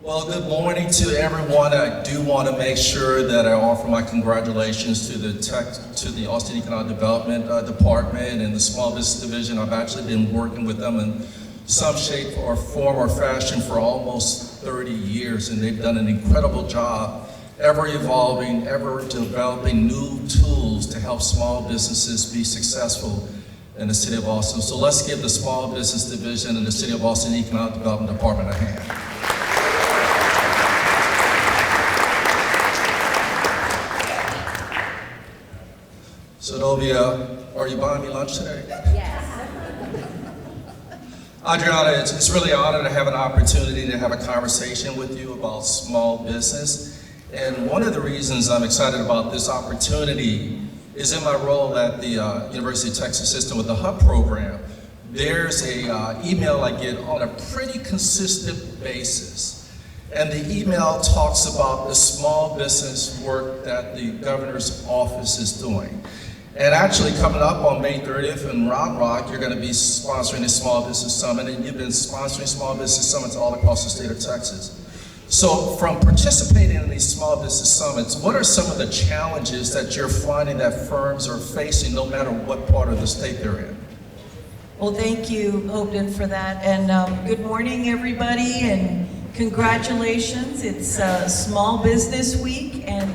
Well, good morning to everyone. I do want to make sure that I offer my congratulations to the Austin Economic Development Department and the Small Business Division. I've actually been working with them in some shape or form or fashion for almost 30 years, and they've done an incredible job ever evolving, ever developing new tools to help small businesses be successful in the City of Austin. So let's give the Small Business Division and the City of Austin Economic Development Department a hand. So Novia, are you buying me lunch today? Yes. Adriana, it's really an honor to have an opportunity to have a conversation with you about small business. And one of the reasons I'm excited about this opportunity is in my role at the University of Texas System with the HUB program. There's a email I get on a pretty consistent basis. And the email talks about the small business work that the governor's office is doing. And actually coming up on May 30th in Round Rock, you're going to be sponsoring a Small Business Summit, and you've been sponsoring Small Business Summits all across the state of Texas. So from participating in these Small Business Summits, what are some of the challenges that you're finding that firms are facing no matter what part of the state they're in? Well, thank you, Hogan, for that. And good morning, everybody, and congratulations. It's Small Business Week, and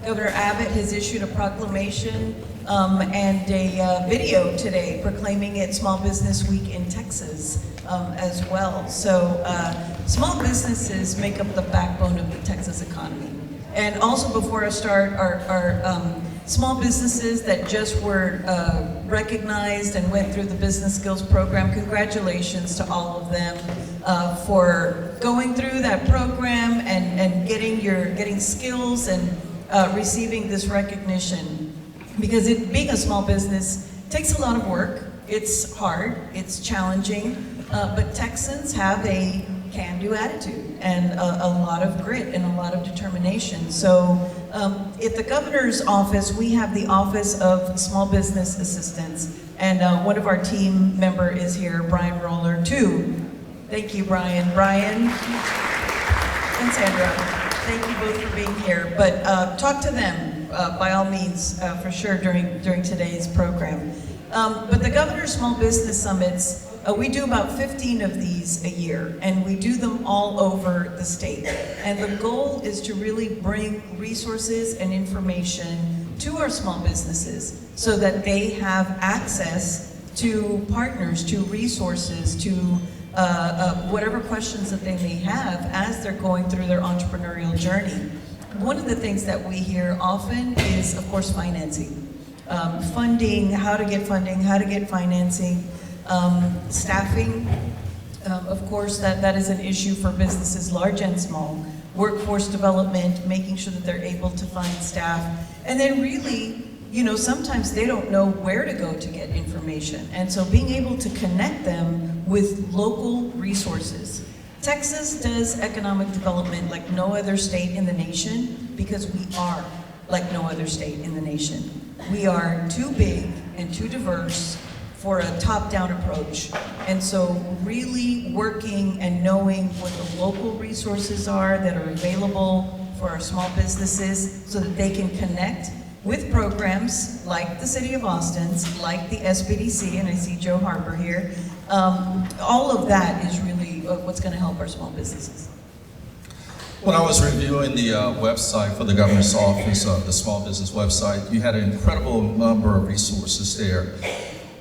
Governor Abbott has issued a proclamation and a video today proclaiming it Small Business Week in Texas as well. So small businesses make up the backbone of the Texas economy. And also before I start, our small businesses that just were recognized and went through the Business Skills Program, congratulations to all of them for going through that program and getting skills and receiving this recognition. Because being a small business takes a lot of work. It's hard, it's challenging, but Texans have a can-do attitude and a lot of grit and a lot of determination. So at the governor's office, we have the Office of Small Business Assistance, and one of our team member is here, Brian Roller, too. Thank you, Brian. Brian and Sandra, thank you both for being here, but talk to them by all means for sure during today's program. But the Governor's Small Business Summits, we do about 15 of these a year, and we do them all over the state. And the goal is to really bring resources and information to our small businesses so that they have access to partners, to resources, to whatever questions that they may have as they're going through their entrepreneurial journey. One of the things that we hear often is, of course, financing. Funding, how to get financing, staffing. Of course, that is an issue for businesses large and small. Workforce development, making sure that they're able to find staff. And then really, sometimes they don't know where to go to get information. And so being able to connect them with local resources. Texas does economic development like no other state in the nation because we are like no other state in the nation. We are too big and too diverse for a top-down approach. And so really working and knowing what the local resources are that are available for our small businesses so that they can connect with programs like the City of Austin's, like the SBDC, and I see Joe Harper here. All of that is really what's going to help our small businesses. When I was reviewing the website for the governor's office, the small business website, you had an incredible number of resources there.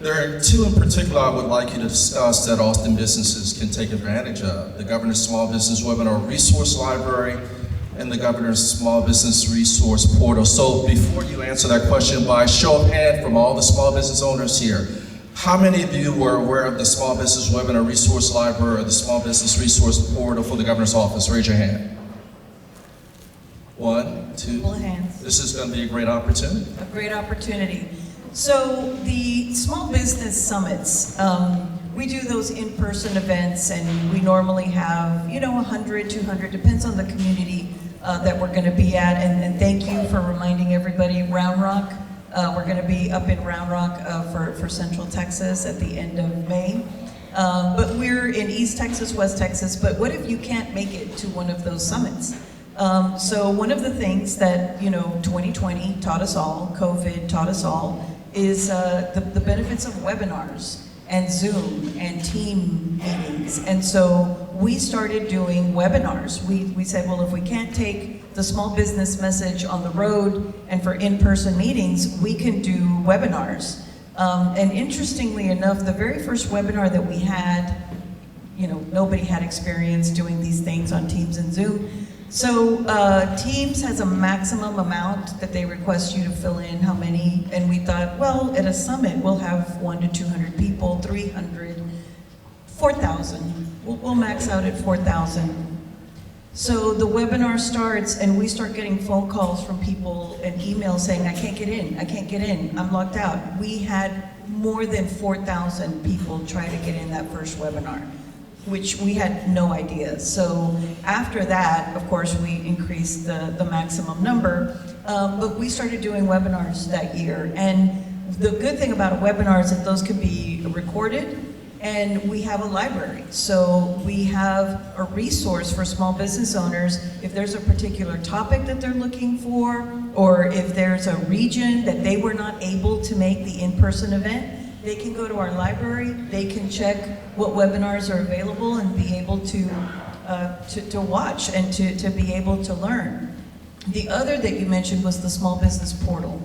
There are two in particular I would like you to discuss that Austin businesses can take advantage of. The Governor's Small Business Webinar Resource Library and the Governor's Small Business Resource Portal. So before you answer that question, by show of hand from all the small business owners here, how many of you were aware of the Small Business Webinar Resource Library or the Small Business Resource Portal for the Governor's Office? Raise your hand. One, two. Full hands. This is going to be a great opportunity. A great opportunity. So the small business summits, we do those in-person events, and we normally have, 100, 200, depends on the community that we're going to be at. And thank you for reminding everybody, Round Rock. We're going to be up in Round Rock for Central Texas at the end of May. But we're in East Texas, West Texas, but what if you can't make it to one of those summits? So one of the things that, 2020 taught us all, COVID taught us all, is the benefits of webinars and Zoom and team meetings. And so we started doing webinars. We said, well, if we can't take the small business message on the road and for in-person meetings, we can do webinars. And interestingly enough, the very first webinar that we had, nobody had experience doing these things on Teams and Zoom. So Teams has a maximum amount that they request you to fill in, how many, and we thought, well, at a summit, we'll have 100 to 200 people, 300, 4,000. We'll max out at 4,000. So the webinar starts, and we start getting phone calls from people and emails saying, I can't get in, I'm locked out. We had more than 4,000 people try to get in that first webinar, which we had no idea. So after that, of course, we increased the maximum number, but we started doing webinars that year. And the good thing about a webinar is that those can be recorded, and we have a library. So we have a resource for small business owners if there's a particular topic that they're looking for, or if there's a region that they were not able to make the in-person event, they can go to our library, they can check what webinars are available and be able to watch and to be able to learn. The other that you mentioned was the Small Business Portal.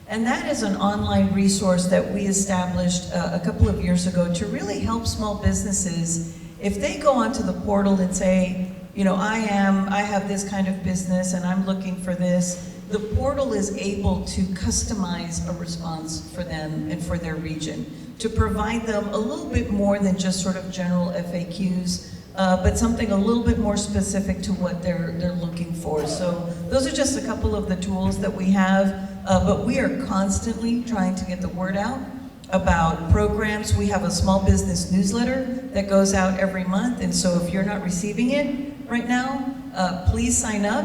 And that is an online resource that we established a couple of years ago to really help small businesses. If they go onto the portal and say, I have this kind of business and I'm looking for this, the portal is able to customize a response for them and for their region, to provide them a little bit more than just sort of general FAQs, but something a little bit more specific to what they're looking for. So those are just a couple of the tools that we have, but we are constantly trying to get the word out about programs. We have a small business newsletter that goes out every month, and so if you're not receiving it right now, please sign up,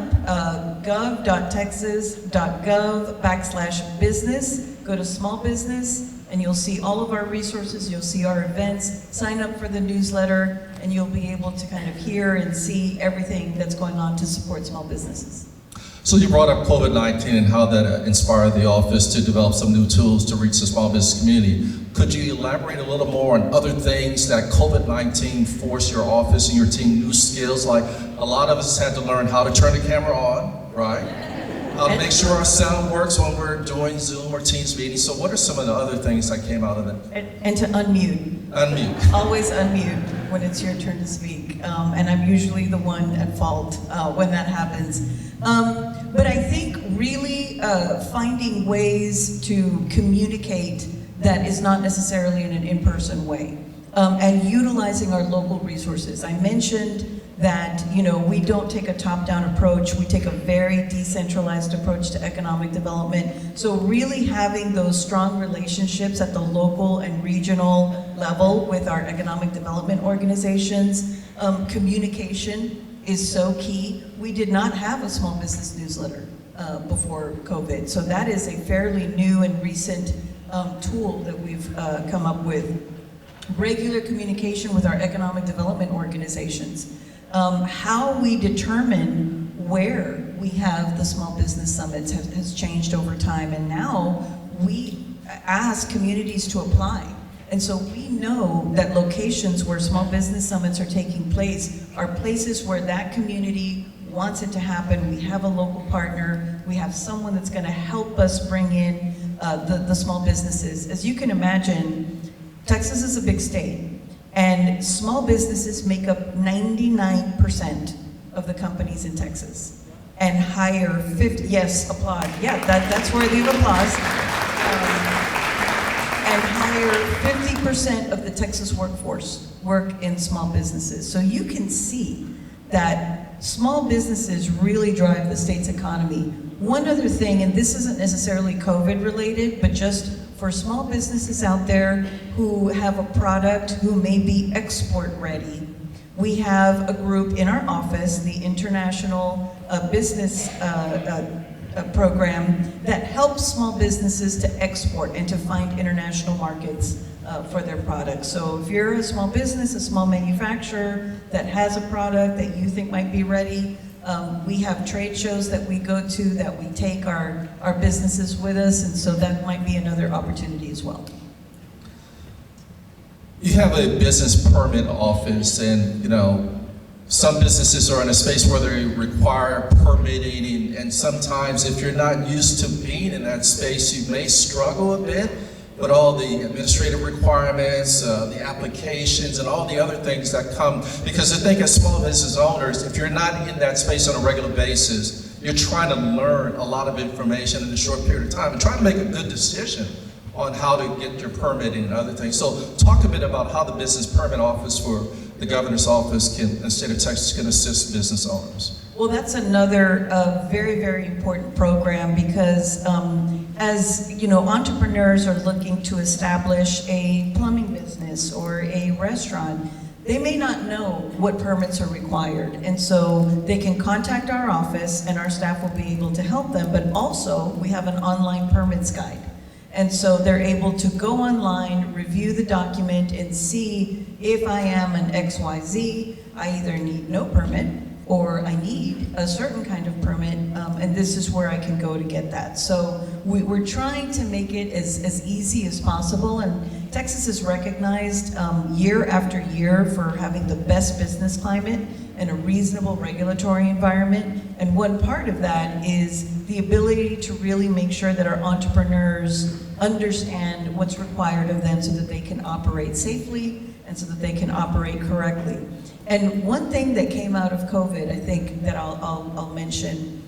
gov.texas.gov/business, go to small business, and you'll see all of our resources, you'll see our events, sign up for the newsletter, and you'll be able to kind of hear and see everything that's going on to support small businesses. So you brought up COVID-19 and how that inspired the office to develop some new tools to reach the small business community. Could you elaborate a little more on other things that COVID-19 forced your office and your team, new skills? Like a lot of us had to learn how to turn the camera on, right? How to make sure our sound works when we're doing Zoom or Teams meetings. So what are some of the other things that came out of it? And to unmute. Unmute. Always unmute when it's your turn to speak. And I'm usually the one at fault when that happens. But I think really finding ways to communicate that is not necessarily in an in-person way, and utilizing our local resources. I mentioned that we don't take a top-down approach, we take a very decentralized approach to economic development. So really having those strong relationships at the local and regional level with our economic development organizations, communication is so key. We did not have a small business newsletter before COVID, so that is a fairly new and recent tool that we've come up with. Regular communication with our economic development organizations. How we determine where we have the small business summits has changed over time, and now we ask communities to apply. And so we know that locations where small business summits are taking place are places where that community wants it to happen. We have a local partner. We have someone that's going to help us bring in the small businesses. As you can imagine, Texas is a big state, and small businesses make up 99% of the companies in Texas and hire 50, yes, applaud, yeah, that's worthy of applause. And hire 50% of the Texas workforce work in small businesses. So you can see that small businesses really drive the state's economy. One other thing, and this isn't necessarily COVID related, but just for small businesses out there who have a product who may be export ready, we have a group in our office, the International Business program that helps small businesses to export and to find international markets for their products. So if you're a small business, a small manufacturer that has a product that you think might be ready, we have trade shows that we go to that we take our businesses with us, and so that might be another opportunity as well. You have a business permit office, and some businesses are in a space where they require permitting, and sometimes if you're not used to being in that space, you may struggle a bit. But all the administrative requirements, the applications, and all the other things that come, because I think as small business owners, if you're not in that space on a regular basis, you're trying to learn a lot of information in a short period of time and trying to make a good decision on how to get your permitting and other things. So talk a bit about how the business permit office for the governor's office in the state of Texas can assist business owners. Well, that's another very, very important program because as entrepreneurs are looking to establish a plumbing business or a restaurant, they may not know what permits are required. And so they can contact our office and our staff will be able to help them, but also we have an online permits guide. And so they're able to go online, review the document, and see if I am an XYZ, I either need no permit or I need a certain kind of permit, and this is where I can go to get that. So we're trying to make it as easy as possible, and Texas is recognized year after year for having the best business climate and a reasonable regulatory environment. And one part of that is the ability to really make sure that our entrepreneurs understand what's required of them so that they can operate safely and so that they can operate correctly. And one thing that came out of COVID, I think that I'll mention,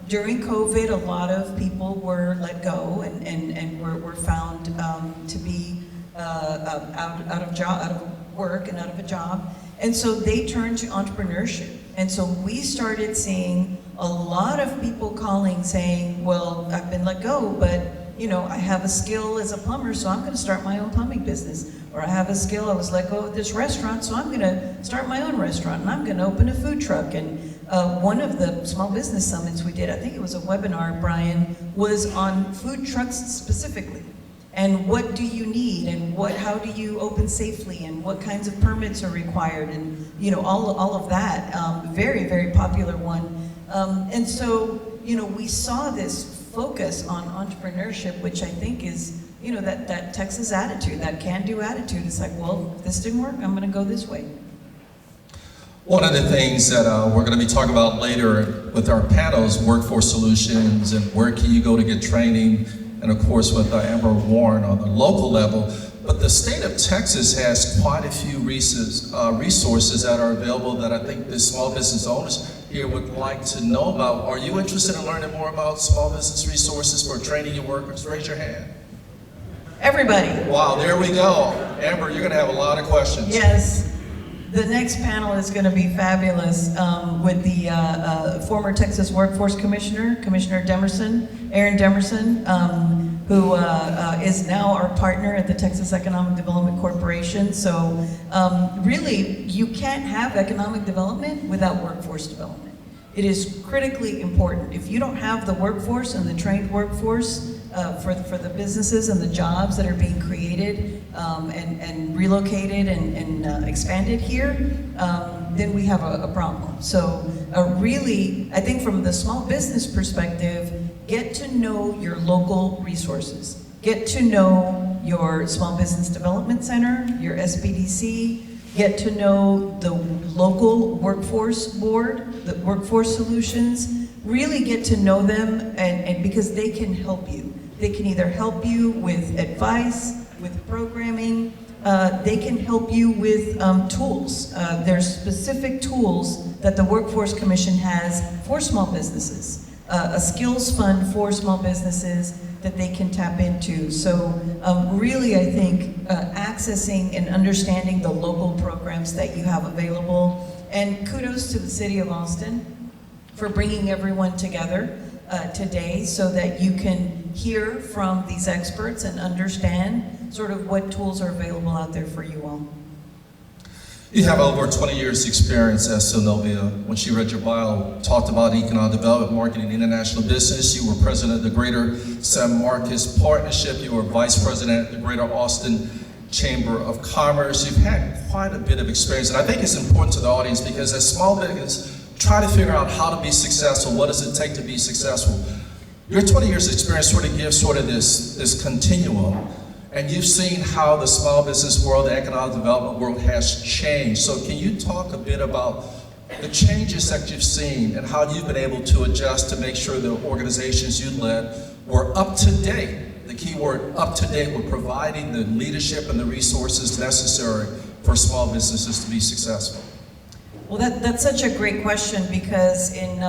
during COVID, a lot of people were let go and were found to be out of work and out of a job. And so they turned to entrepreneurship. And so we started seeing a lot of people calling saying, well, I've been let go, but I have a skill as a plumber, so I'm going to start my own plumbing business. Or I have a skill, I was let go at this restaurant, so I'm going to start my own restaurant, and I'm going to open a food truck. And one of the small business summits we did, I think it was a webinar, Brian, was on food trucks specifically. And what do you need, and how do you open safely, and what kinds of permits are required, and all of that. Very, very popular one. And so we saw this focus on entrepreneurship, which I think is that Texas attitude, that can-do attitude. It's like, well, if this didn't work, I'm going to go this way. One of the things that we're going to be talking about later with our panel is workforce solutions and where can you go to get training, and of course with Amber Warren on the local level. But the state of Texas has quite a few resources that are available that I think the small business owners here would like to know about. Are you interested in learning more about small business resources for training your workers? Raise your hand. Everybody. Wow, there we go. Amber, you're going to have a lot of questions. Yes. The next panel is going to be fabulous with the former Texas Workforce Commissioner, Commissioner Demerson, Aaron Demerson, who is now our partner at the Texas Economic Development Corporation. So really, you can't have economic development without workforce development. It is critically important. If you don't have the workforce and the trained workforce for the businesses and the jobs that are being created and relocated and expanded here, then we have a problem. So really, I think from the small business perspective, get to know your local resources. Get to know your Small Business Development Center, your SBDC, get to know the local workforce board, the workforce solutions, really get to know them and because they can help you. They can either help you with advice, with programming, they can help you with tools. There's specific tools that the Workforce Commission has for small businesses. A skills fund for small businesses that they can tap into. So really, I think accessing and understanding the local programs that you have available. And kudos to the City of Austin for bringing everyone together today so that you can hear from these experts and understand sort of what tools are available out there for you all. You have over 20 years experience at Sylvia. When she read your bio, talked about economic development, marketing, international business. You were president of the Greater San Marcos Partnership. You were vice president of the Greater Austin Chamber of Commerce. You've had quite a bit of experience, and I think it's important to the audience because as small business try to figure out how to be successful, what does it take to be successful? Your 20 years experience sort of gives sort of this continuum. And you've seen how the small business world, the economic development world has changed. So can you talk a bit about the changes that you've seen and how you've been able to adjust to make sure the organizations you led were up to date? The key word, up to date, were providing the leadership and the resources necessary for small businesses to be successful. Well, that's such a great question because in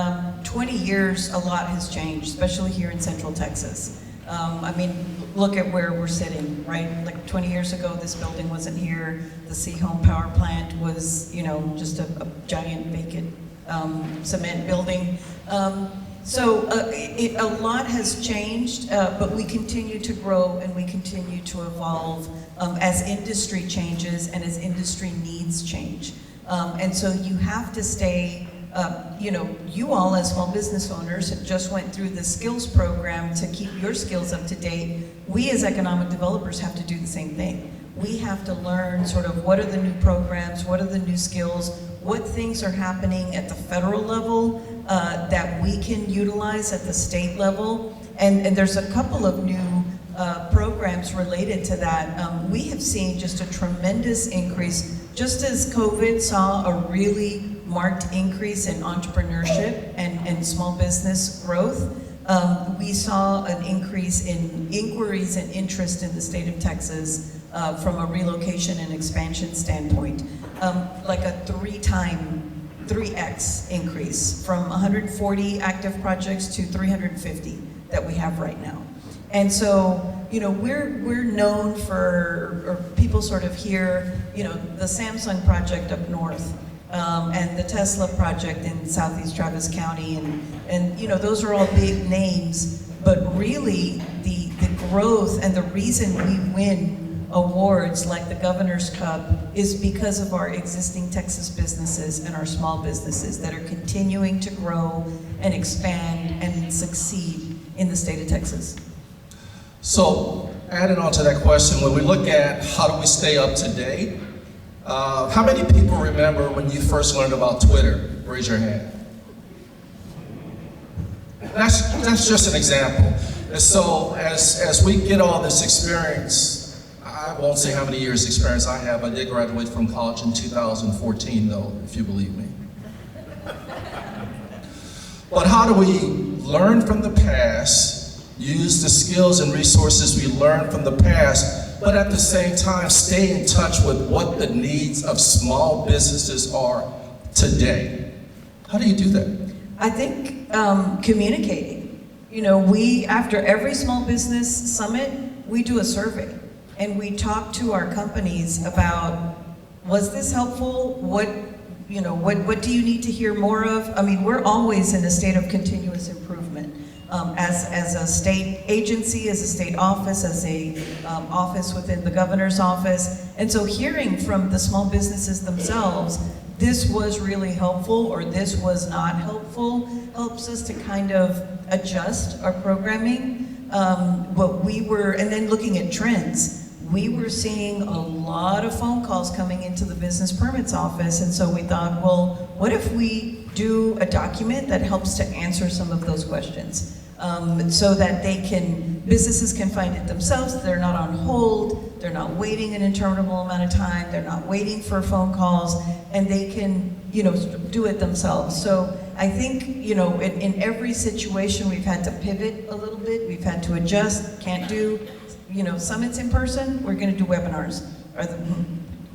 20 years, a lot has changed, especially here in Central Texas. I mean, look at where we're sitting, right? Like 20 years ago, this building wasn't here. The Seahome Power Plant was, just a giant vacant cement building. So a lot has changed, but we continue to grow and we continue to evolve as industry changes and as industry needs change. And so you have to stay you all as small business owners just went through the skills program to keep your skills up to date. We as economic developers have to do the same thing. We have to learn sort of what are the new programs, what are the new skills, what things are happening at the federal level that we can utilize at the state level. And there's a couple of new programs related to that. We have seen just a tremendous increase, just as COVID saw a really marked increase in entrepreneurship and small business growth. We saw an increase in inquiries and interest in the state of Texas from a relocation and expansion standpoint, like a 3x increase from 140 active projects to 350 that we have right now. And so, we're known for, or people sort of hear, the Samsung project up north, and the Tesla project in Southeast Travis County, and those are all big names, but really the growth and the reason we win awards like the Governor's Cup is because of our existing Texas businesses and our small businesses that are continuing to grow and expand and succeed in the state of Texas. So, adding on to that question, when we look at how do we stay up to date, how many people remember when you first learned about Twitter? Raise your hand. That's just an example. And so as we get all this experience, I won't say how many years experience I have. I did graduate from college in 2014 though, if you believe me. But how do we learn from the past, use the skills and resources we learned from the past, but at the same time stay in touch with what the needs of small businesses are today? How do you do that? I think communicating. We, after every small business summit, we do a survey and we talk to our companies about, was this helpful? What do you need to hear more of? I mean, we're always in a state of continuous improvement. As a state agency, as a state office, as a office within the governor's office. And so hearing from the small businesses themselves, this was really helpful or this was not helpful, helps us to kind of adjust our programming. And then looking at trends, we were seeing a lot of phone calls coming into the business permits office, and so we thought, well, what if we do a document that helps to answer some of those questions, so that businesses can find it themselves. They're not on hold, they're not waiting an interminable amount of time, they're not waiting for phone calls, and they can, do it themselves. So I think, in every situation we've had to pivot a little bit, we've had to adjust, can't do summits in person, we're going to do webinars.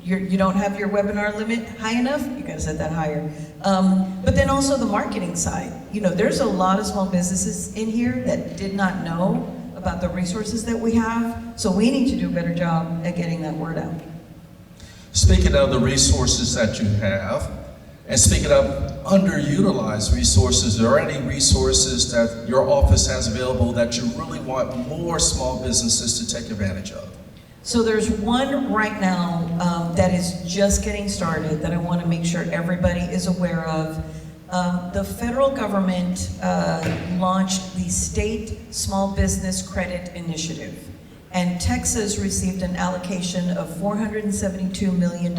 You don't have your webinar limit high enough, you gotta set that higher. But then also the marketing side. There's a lot of small businesses in here that did not know about the resources that we have, so we need to do a better job at getting that word out. Speaking of the resources that you have, and speaking of underutilized resources, are there any resources that your office has available that you really want more small businesses to take advantage of? So there's one right now that is just getting started that I want to make sure everybody is aware of. The federal government launched the State Small Business Credit Initiative, and Texas received an allocation of $472 million,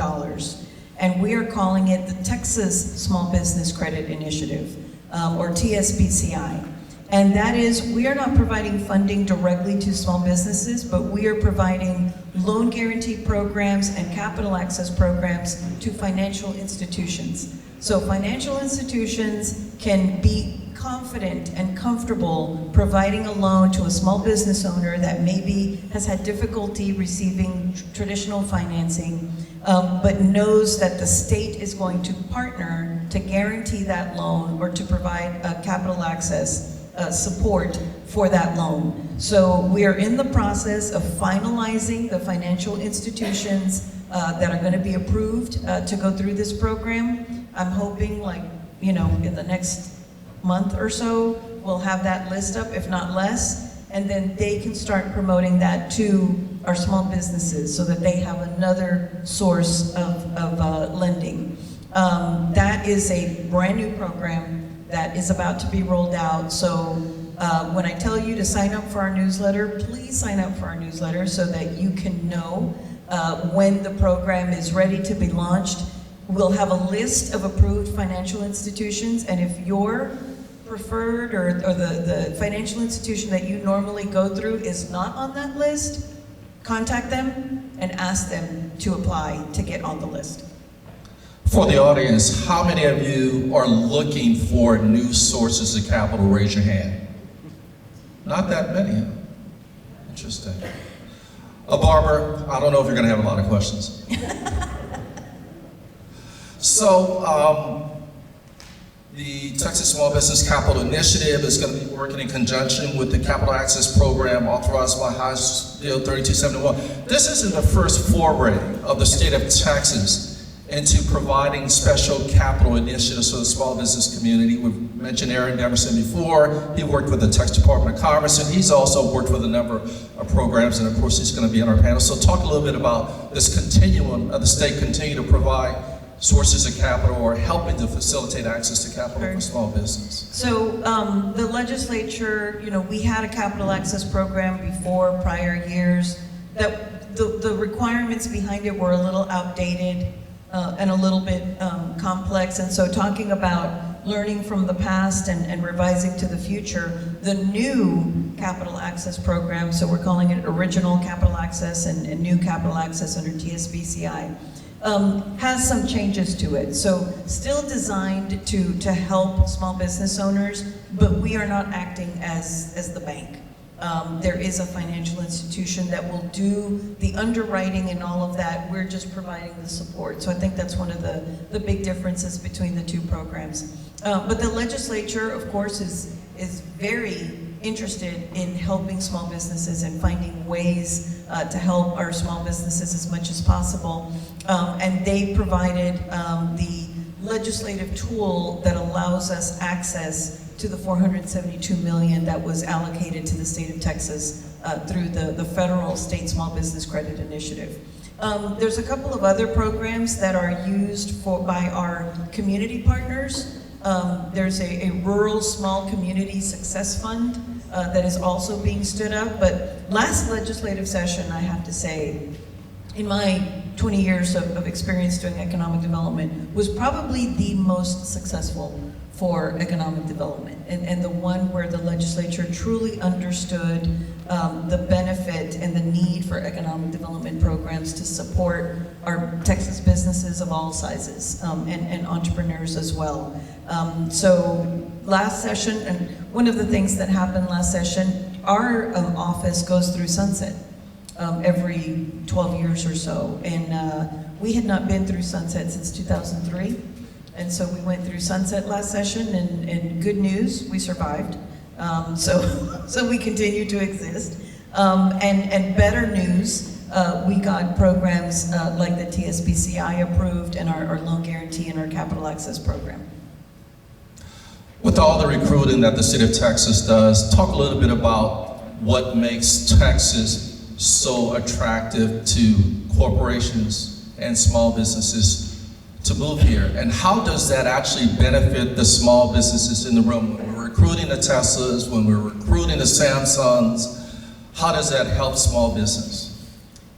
and we are calling it the Texas Small Business Credit Initiative, or TSBCI. And that is, we are not providing funding directly to small businesses, but we are providing loan guarantee programs and capital access programs to financial institutions. So financial institutions can be confident and comfortable providing a loan to a small business owner that maybe has had difficulty receiving traditional financing, but knows that the state is going to partner to guarantee that loan or to provide capital access support for that loan. So we are in the process of finalizing the financial institutions that are going to be approved to go through this program. I'm hoping, like, in the next month or so, we'll have that list up, if not less, and then they can start promoting that to our small businesses so that they have another source of lending. That is a brand new program that is about to be rolled out. So when I tell you to sign up for our newsletter, please sign up for our newsletter so that you can know when the program is ready to be launched. We'll have a list of approved financial institutions, and if your preferred or the financial institution that you normally go through is not on that list, contact them and ask them to apply to get on the list. For the audience, how many of you are looking for new sources of capital? Raise your hand. Not that many. Interesting. Barbara, I don't know if you're going to have a lot of questions. So, the Texas Small Business Capital Initiative is going to be working in conjunction with the Capital Access Program authorized by House Bill 3271. This isn't the first foray of the state of Texas into providing special capital initiatives for the small business community. We've mentioned Aaron Demerson before. He worked with the Texas Department of Commerce, and he's also worked with a number of programs, and of course he's going to be on our panel. So talk a little bit about this continuum of the state continue to provide sources of capital or helping to facilitate access to capital for small business. So the legislature, we had a capital access program before, prior years, that the requirements behind it were a little outdated and a little bit complex. And so talking about learning from the past and revising to the future, the new capital access program, so we're calling it original capital access and new capital access under TSBCI, has some changes to it. So still designed to help small business owners, but we are not acting as the bank. There is a financial institution that will do the underwriting and all of that. We're just providing the support. So I think that's one of the big differences between the two programs. But the legislature, of course, is very interested in helping small businesses and finding ways to help our small businesses as much as possible. And they provided the legislative tool that allows us access to the $472 million that was allocated to the state of Texas through the federal state small business credit initiative. There's a couple of other programs that are used by our community partners. There's a rural small community success fund that is also being stood up. But last legislative session, I have to say, in my 20 years of experience doing economic development, was probably the most successful for economic development, and the one where the legislature truly understood the benefit and the need for economic development programs to support our Texas businesses of all sizes and entrepreneurs as well. So last session, and one of the things that happened last session, our office goes through sunset every 12 years or so, and we had not been through sunset since 2003. And so we went through sunset last session, and good news, we survived. So we continue to exist. And better news, we got programs like the TSBCI approved and our loan guarantee and our capital access program. With all the recruiting that the state of Texas does, talk a little bit about what makes Texas so attractive to corporations and small businesses to move here? And how does that actually benefit the small businesses in the room? When we're recruiting the Teslas, when we're recruiting the Samsungs, how does that help small business?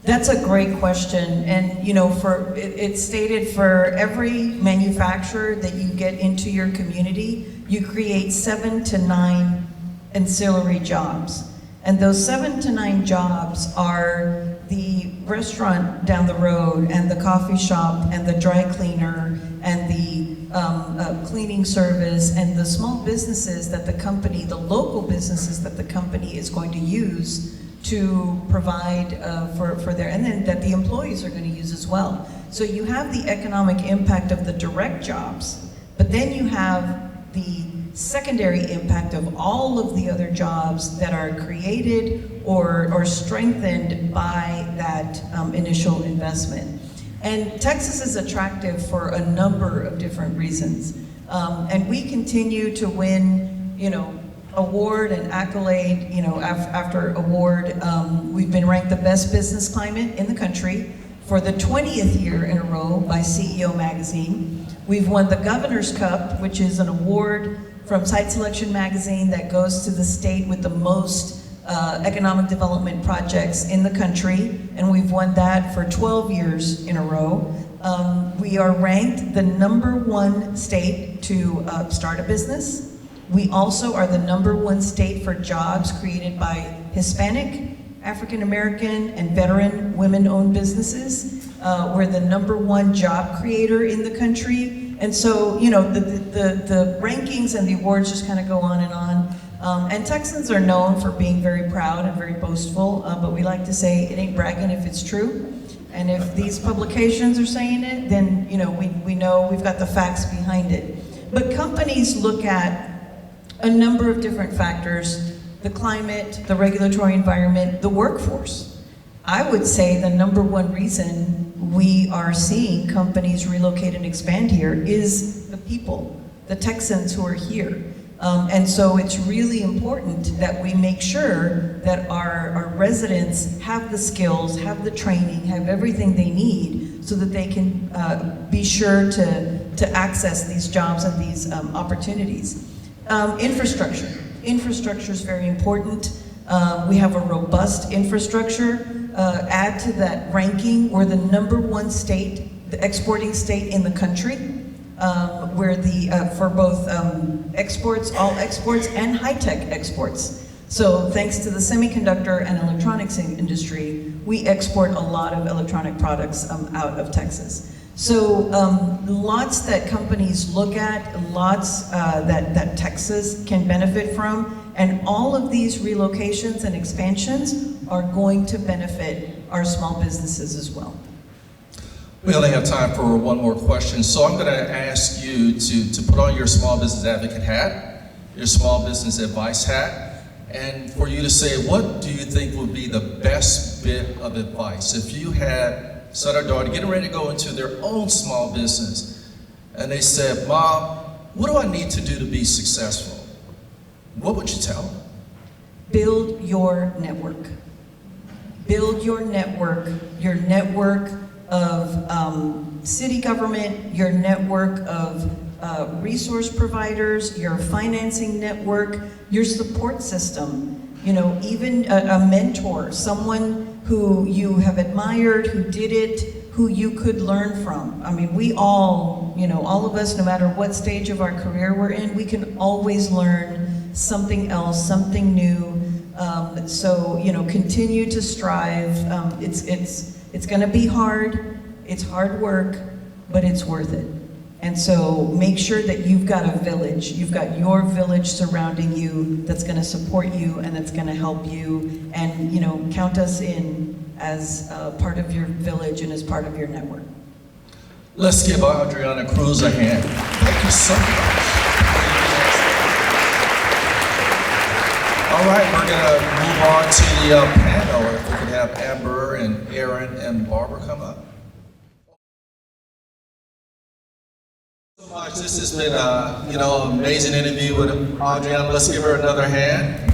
That's a great question, and it's stated for every manufacturer that you get into your community, you create 7 to 9 ancillary jobs. And those 7 to 9 jobs are the restaurant down the road, and the coffee shop, and the dry cleaner, and the cleaning service, and the small businesses that the company, the local businesses that the company is going to use to provide for their, and then that the employees are going to use as well. So you have the economic impact of the direct jobs, but then you have the secondary impact of all of the other jobs that are created or strengthened by that initial investment. And Texas is attractive for a number of different reasons. And we continue to win, award and accolade, after award. We've been ranked the best business climate in the country for the 20th year in a row by CEO Magazine. We've won the Governor's Cup, which is an award from Site Selection Magazine that goes to the state with the most economic development projects in the country, and we've won that for 12 years in a row. We are ranked the #1 state to start a business. We also are the #1 state for jobs created by Hispanic, African American, and veteran women-owned businesses. We're the #1 job creator in the country. And so, the rankings and the awards just kind of go on and on. And Texans are known for being very proud and very boastful, but we like to say it ain't bragging if it's true. And if these publications are saying it, then we know we've got the facts behind it. But companies look at a number of different factors: the climate, the regulatory environment, the workforce. I would say the #1 reason we are seeing companies relocate and expand here is the people, the Texans who are here. And so it's really important that we make sure that our residents have the skills, have the training, have everything they need so that they can be sure to access these jobs and these opportunities. Infrastructure. Infrastructure is very important. We have a robust infrastructure. Add to that ranking, we're the #1 state, the exporting state in the country. We're for both exports, all exports, and high-tech exports. So thanks to the semiconductor and electronics industry, we export a lot of electronic products out of Texas. So lots that companies look at, lots that Texas can benefit from, and all of these relocations and expansions are going to benefit our small businesses as well. We only have time for one more question, so I'm going to ask you to put on your small business advocate hat, your small business advice hat, and for you to say, what do you think would be the best bit of advice if you had son or daughter getting ready to go into their own small business, and they said, Mom, what do I need to do to be successful? What would you tell them? Build your network. Build your network of city government, your network of resource providers, your financing network, your support system. Even a mentor, someone who you have admired, who did it, who you could learn from. I mean, we all, all of us, no matter what stage of our career we're in, we can always learn something else, something new. So, continue to strive. It's gonna be hard, it's hard work, but it's worth it. And so make sure that you've got a village, you've got your village surrounding you that's gonna support you and that's gonna help you, and count us in as part of your village and as part of your network. Let's give Adriana Cruz a hand. Thank you so much. All right, we're gonna move on to the panel. If we could have Amber and Aaron and Barbara come up. This has been an amazing interview with Adriana. Let's give her another hand.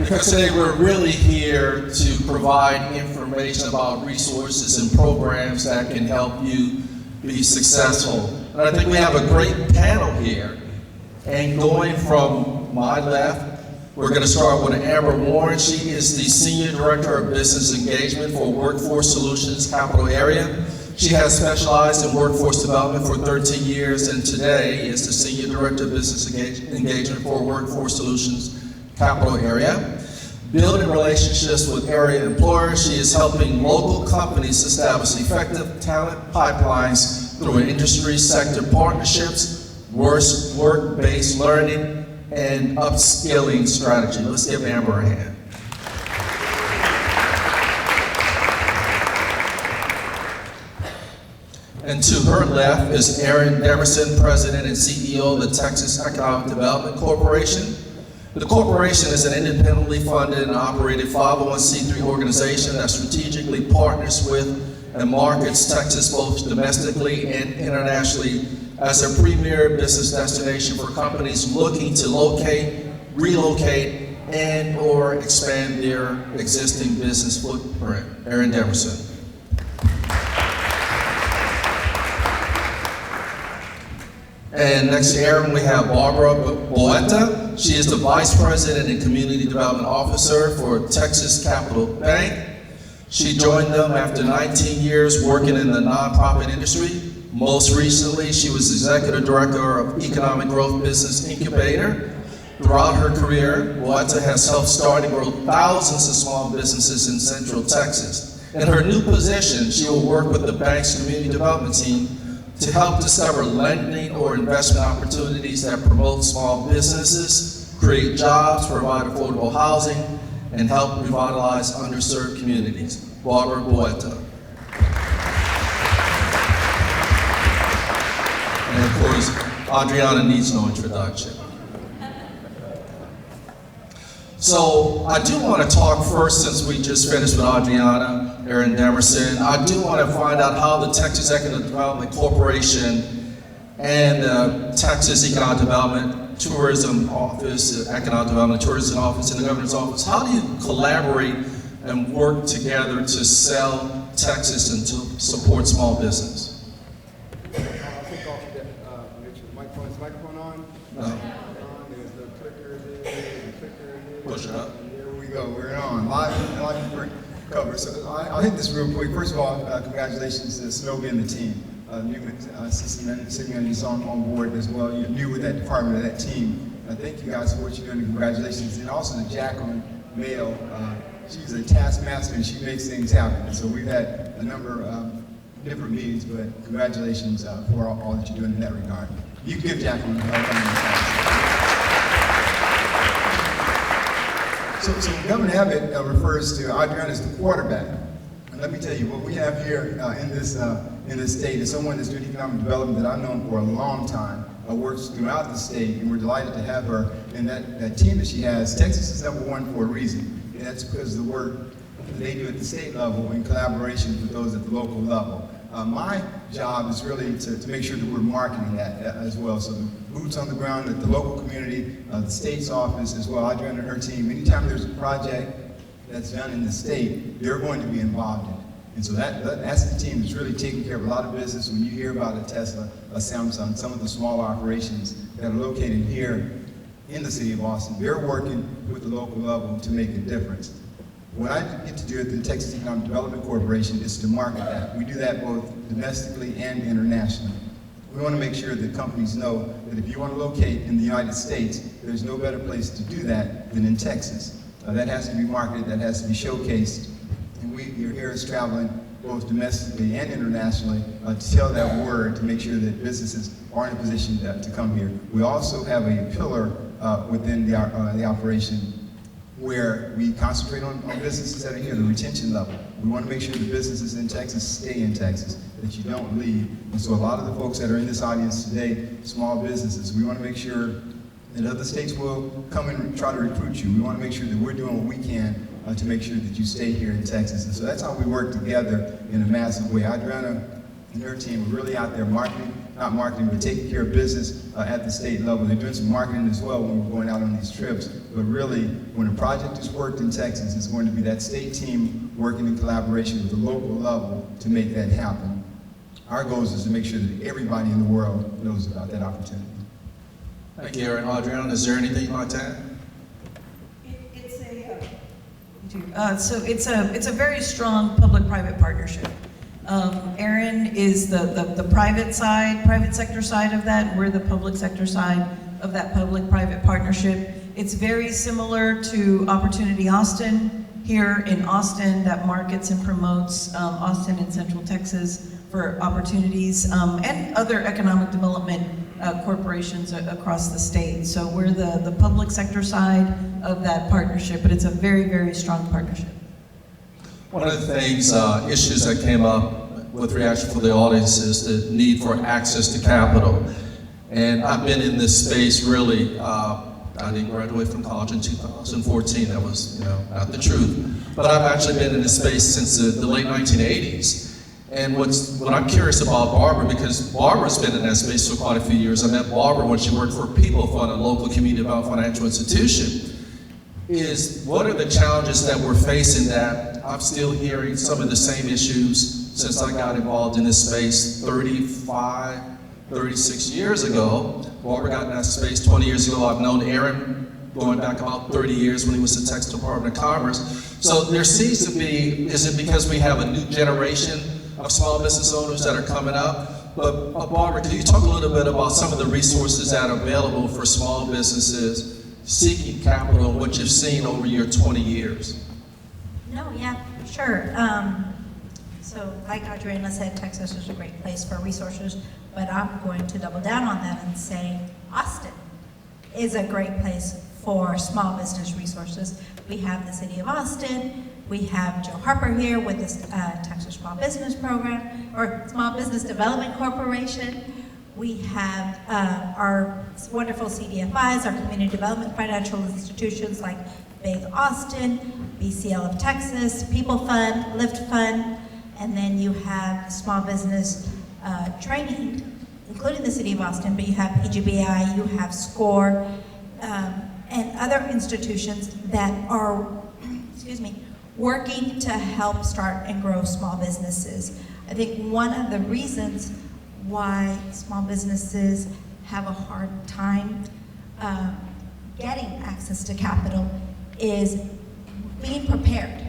because today we're really here to provide information about resources and programs that can help you be successful. And I think we have a great panel here. And going from my left, we're going to start with Amber Warren. She is the Senior Director of Business Engagement for Workforce Solutions Capital Area. She has specialized in workforce development for 13 years and today is the Senior Director of Business Engagement for Workforce Solutions Capital Area. Building relationships with area employers, she is helping local companies establish effective talent pipelines through industry sector partnerships, work-based learning, and upskilling strategy. Let's give Amber a hand. And to her left is Aaron Demerson, President and CEO of the Texas Economic Development Corporation. The corporation is an independently funded and operated 501c3 organization that strategically partners with and markets Texas both domestically and internationally as a premier business destination for companies looking to locate, relocate, and or expand their existing business footprint. Aaron Demerson. And next to Aaron, we have Barbara Boetta. She is the Vice President and Community Development Officer for Texas Capital Bank. She joined them after 19 years working in the nonprofit industry. Most recently, she was Executive Director of Economic Growth Business Incubator. Throughout her career, Boetta has helped start and grow thousands of small businesses in Central Texas. In her new position, she will work with the bank's community development team to help discover lending or investment opportunities that promote small businesses, create jobs, provide affordable housing, and help revitalize underserved communities. Barbara Boetta. And of course, Adriana needs no introduction. So I do want to talk first, since we just finished with Adriana, Aaron Demerson, I do want to find out how the Texas Economic Development Corporation and the Texas Economic Development Tourism Office, Economic Development Tourism Office, and the Governor's Office, how do you collaborate and work together to sell Texas and to support small business? I think off that, Mitch, the microphone on? No. There's the clicker there, the clicker there. Push it up. There we go, we're on. Live cover. So I'll hit this real quick. First of all, congratulations to Snowby and the team. New assistant city manager's on board as well. You're new with that department of that team. Thank you guys for what you're doing, and congratulations. And also to Jacqueline Mayo. She's a taskmaster and she makes things happen. And so we've had a number of different meetings, but congratulations for all that you're doing in that regard. You can give Jacqueline a So Governor Abbott refers to Adriana as the quarterback. And let me tell you, what we have here in this state is someone that's doing economic development that I've known for a long time, works throughout the state, and we're delighted to have her. And that team that she has, Texas is #1 for a reason. And that's because of the work that they do at the state level in collaboration with those at the local level. My job is really to make sure that we're marketing that as well. So the boots on the ground at the local community, the state's office as well, Adriana and her team, anytime there's a project that's done in the state, they're going to be involved in it. And so that's the team that's really taking care of a lot of business. When you hear about a Tesla, a Samsung, some of the smaller operations that are located here in the city of Austin, they're working with the local level to make a difference. What I get to do at the Texas Economic Development Corporation is to market that. We do that both domestically and internationally. We want to make sure that companies know that if you want to locate in the United States, there's no better place to do that than in Texas. That has to be marketed, that has to be showcased. And your hair is traveling both domestically and internationally to tell that word, to make sure that businesses are in a position to come here. We also have a pillar within the operation where we concentrate on businesses that are here, the retention level. We want to make sure the businesses in Texas stay in Texas, that you don't leave. And so a lot of the folks that are in this audience today, small businesses, we want to make sure that other states will come and try to recruit you. We want to make sure that we're doing what we can to make sure that you stay here in Texas. And so that's how we work together in a massive way. Adriana and her team are really out there marketing, not marketing, but taking care of business at the state level. They're doing some marketing as well when we're going out on these trips. But really, when a project is worked in Texas, it's going to be that state team working in collaboration with the local level to make that happen. Our goal is to make sure that everybody in the world knows about that opportunity. Thank you, Aaron. Adriana, is there anything you'd like to add? So it's a very strong public-private partnership. Aaron is the private sector side of that. We're the public sector side of that public-private partnership. It's very similar to Opportunity Austin here in Austin that markets and promotes Austin and Central Texas for opportunities and other economic development corporations across the state. So we're the public sector side of that partnership, but it's a very, very strong partnership. One of the things, issues that came up with reaction from the audience is the need for access to capital. And I've been in this space really, I didn't graduate from college in 2014, that was not the truth. But I've actually been in this space since the late 1980s. And what I'm curious about Barbara, because Barbara's been in that space for quite a few years. I met Barbara when she worked for People Fund, a local community development financial institution. Is what are the challenges that we're facing that I'm still hearing some of the same issues since I got involved in this space 35, 36 years ago. Barbara got in that space 20 years ago. I've known Aaron going back about 30 years when he was the Texas Department of Commerce. So there seems to be, is it because we have a new generation of small business owners that are coming up? But Barbara, can you talk a little bit about some of the resources that are available for small businesses seeking capital and what you've seen over your 20 years? No, yeah, sure. So like Adriana said, Texas is a great place for resources, but I'm going to double down on that and say Austin is a great place for small business resources. We have the City of Austin, we have Joe Harper here with the Texas Small Business Program, or Small Business Development Corporation. We have our wonderful CDFIs, our community development financial institutions like Big Austin, BCL of Texas, People Fund, Lift Fund, and then you have small business training, including the City of Austin, but you have EGBI, you have SCORE, and other institutions that are, working to help start and grow small businesses. I think one of the reasons why small businesses have a hard time getting access to capital is being prepared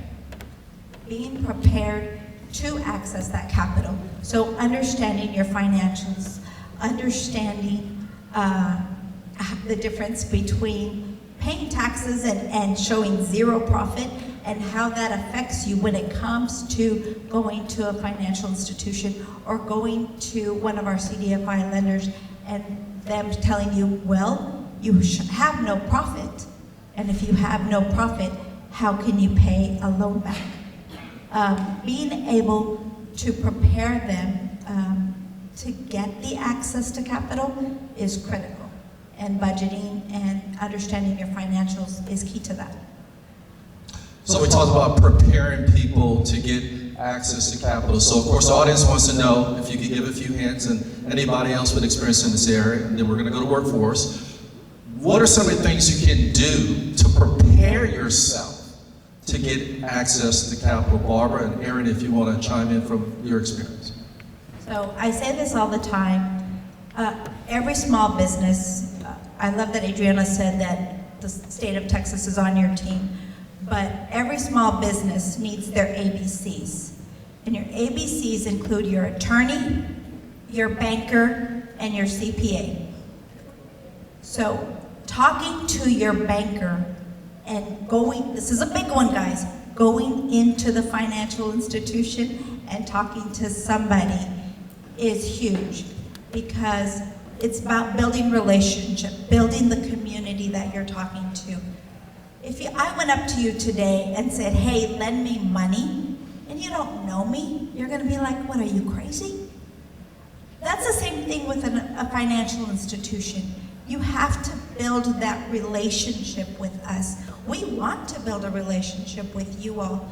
to access that capital. So understanding your financials, understanding the difference between paying taxes and showing zero profit, and how that affects you when it comes to going to a financial institution or going to one of our CDFI lenders and them telling you, well, you have no profit. And if you have no profit, how can you pay a loan back? Being able to prepare them to get the access to capital is critical. And budgeting and understanding your financials is key to that. So we talked about preparing people to get access to capital. So of course the audience wants to know if you could give a few hints, and anybody else with experience in this area, and then we're going to go to workforce. What are some of the things you can do to prepare yourself to get access to capital? Barbara and Aaron, if you want to chime in from your experience. So I say this all the time. Every small business, I love that Adriana said that the state of Texas is on your team. But every small business needs their ABCs. And your ABCs include your attorney, your banker, and your CPA. So talking to your banker and this is a big one, guys, going into the financial institution and talking to somebody is huge, because it's about building relationship, building the community that you're talking to. If I went up to you today and said, hey, lend me money, and you don't know me, you're gonna be like, what, are you crazy? That's the same thing with a financial institution. You have to build that relationship with us. We want to build a relationship with you all.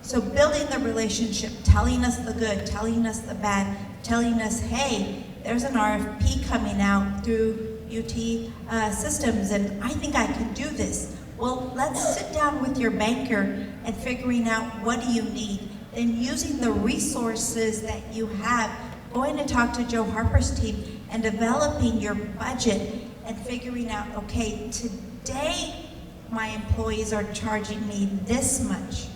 So building the relationship, telling us the good, telling us the bad, telling us, hey, there's an RFP coming out through UT Systems, and I think I can do this. Well, let's sit down with your banker and figuring out what do you need. Then using the resources that you have, going to talk to Joe Harper's team and developing your budget and figuring out, okay, today my employees are charging me this much,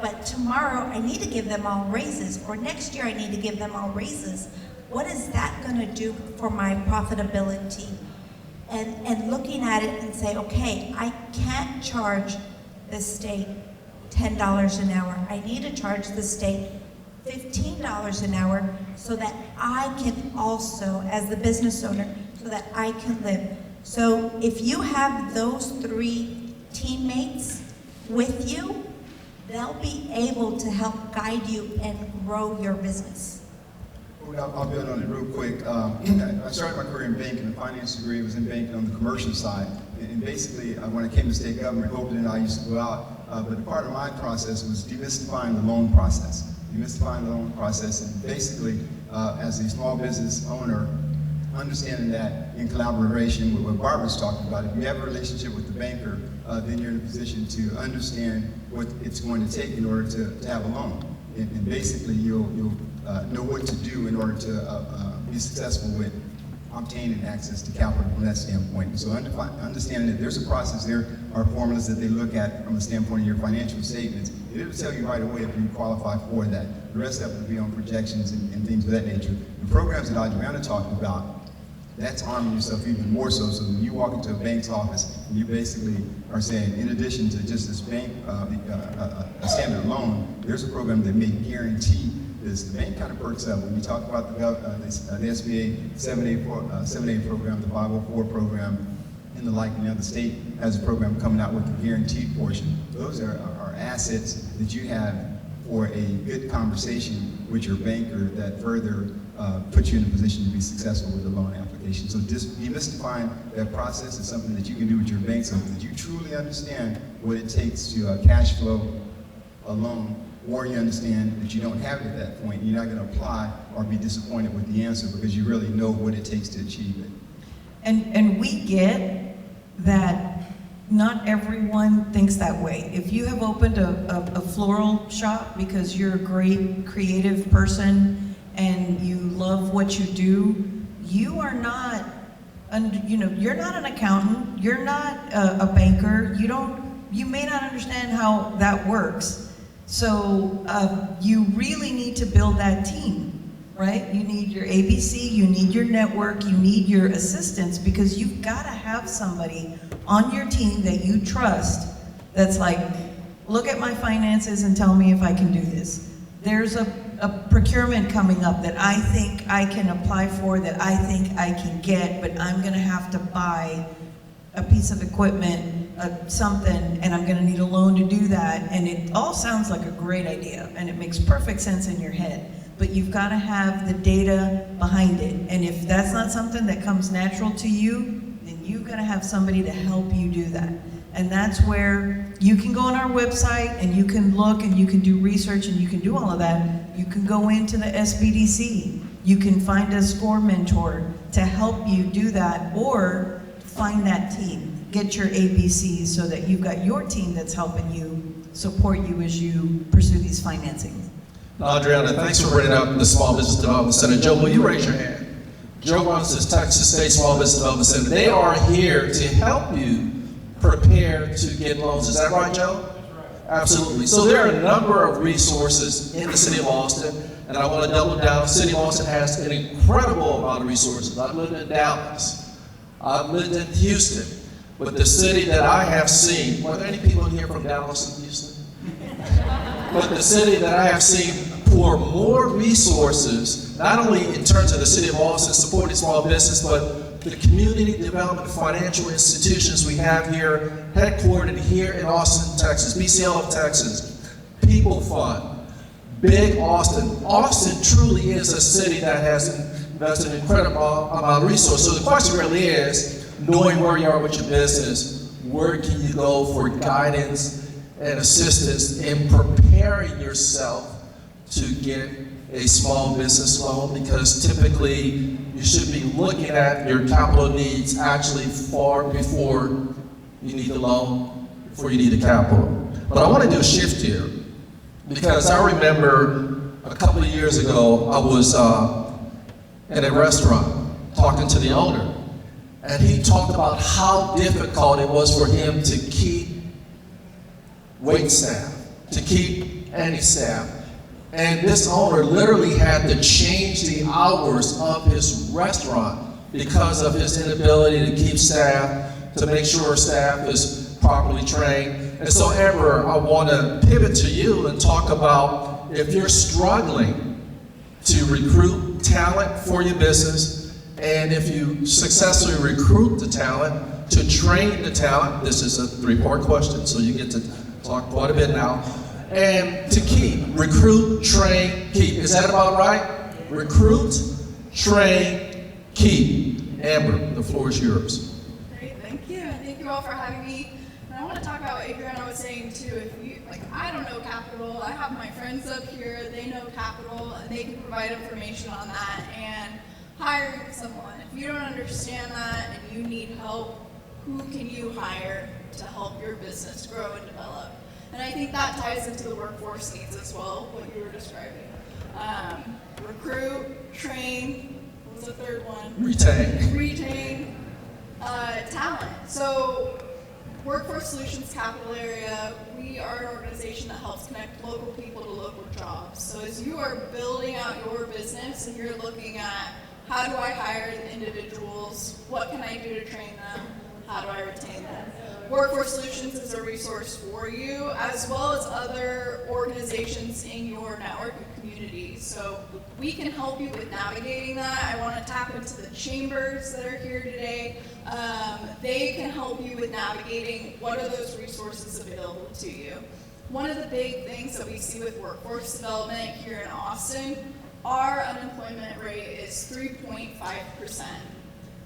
but tomorrow I need to give them all raises, or next year I need to give them all raises. What is that gonna do for my profitability? And looking at it and say, okay, I can't charge the state $10 an hour. I need to charge the state $15 an hour so that I can also, as the business owner, so that I can live. So if you have those 3 teammates with you, they'll be able to help guide you and grow your business. I'll build on it real quick. I started my career in banking. The finance degree was in banking on the commercial side. And basically, when I came to state government, Hopeton and I used to go out. But part of my process was demystifying the loan process. Demystifying the loan process, and basically, as a small business owner, understanding that in collaboration with what Barbara's talking about, if you have a relationship with the banker, then you're in a position to understand what it's going to take in order to have a loan. And basically, you'll know what to do in order to be successful with obtaining access to capital from that standpoint. And so understanding that there's a process, there are formulas that they look at from the standpoint of your financial statements. It'll tell you right away if you qualify for that. The rest of it will be on projections and things of that nature. The programs that Adriana talked about, that's arming yourself even more so. So when you walk into a bank's office, and you basically are saying, in addition to just this bank, a standard loan, there's a program that may guarantee this. The bank kind of perks up. When you talk about the SBA 7A program, the 504 program, and the like, and the state has a program coming out with a guaranteed portion. Those are assets that you have for a good conversation with your banker that further puts you in a position to be successful with the loan application. So just demystifying that process is something that you can do with your bank so that you truly understand what it takes to cash flow a loan, or you understand that you don't have it at that point. You're not going to apply or be disappointed with the answer because you really know what it takes to achieve it. And we get that not everyone thinks that way. If you have opened a floral shop because you're a great creative person and you love what you do, you are not, you're not an accountant, you're not a banker, you may not understand how that works. So you really need to build that team, right? You need your ABC, you need your network, you need your assistants, because you've got to have somebody on your team that you trust that's like, look at my finances and tell me if I can do this. There's a procurement coming up that I think I can apply for, that I think I can get, but I'm gonna have to buy a piece of equipment, something, and I'm gonna need a loan to do that. And it all sounds like a great idea, and it makes perfect sense in your head. But you've got to have the data behind it. And if that's not something that comes natural to you, then you've got to have somebody to help you do that. And that's where you can go on our website and you can look and you can do research and you can do all of that. You can go into the SBDC. You can find a SCORE mentor to help you do that, or find that team. Get your ABCs so that you've got your team that's helping you, support you as you pursue these financings. Now, Adriana, thanks for bringing up the Small Business Development Center. Joe, will you raise your hand? Joe runs the Texas State Small Business Development Center. They are here to help you prepare to get loans. Is that right, Joe? Absolutely. So there are a number of resources in the city of Austin, and I want to double down. The city of Austin has an incredible amount of resources. I've lived in Dallas. I've lived in Houston. But the city that I have seen, were there any people here from Dallas and Houston? But the city that I have seen pour more resources, not only in terms of the city of Austin supporting small business, but the community development financial institutions we have here, headquartered here in Austin, Texas, BCL of Texas, People Fund, Big Austin. Austin truly is a city that has invested an incredible amount of resources. So the question really is, knowing where you are with your business, where can you go for guidance and assistance in preparing yourself to get a small business loan, because typically you should be looking at your capital needs actually far before you need the loan, before you need the capital. But I want to do a shift here, because I remember a couple of years ago I was in a restaurant talking to the owner, and he talked about how difficult it was for him to keep wait staff, to keep any staff. And this owner literally had to change the hours of his restaurant because of his inability to keep staff, to make sure staff is properly trained. And so, Amber, I want to pivot to you and talk about if you're struggling to recruit talent for your business, and if you successfully recruit the talent, to train the talent. This is a three-part question, so you get to talk quite a bit now. And to keep, recruit, train, keep. Is that about right? Recruit, train, keep. Amber, the floor is yours. Great, thank you, and thank you all for having me. And I want to talk about what Adriana was saying too. If you, I don't know capital. I have my friends up here, they know capital, and they can provide information on that. And hiring someone, if you don't understand that and you need help, who can you hire to help your business grow and develop? And I think that ties into the workforce needs as well, what you were describing. Recruit, train, what was the third one? Retain talent. So Workforce Solutions Capital Area, we are an organization that helps connect local people to local jobs. So as you are building out your business and you're looking at how do I hire the individuals, what can I do to train them, how do I retain them? Workforce Solutions is a resource for you, as well as other organizations in your network and community. So we can help you with navigating that. I want to tap into the chambers that are here today. They can help you with navigating what are those resources available to you. One of the big things that we see with workforce development here in Austin, our unemployment rate is 3.5%.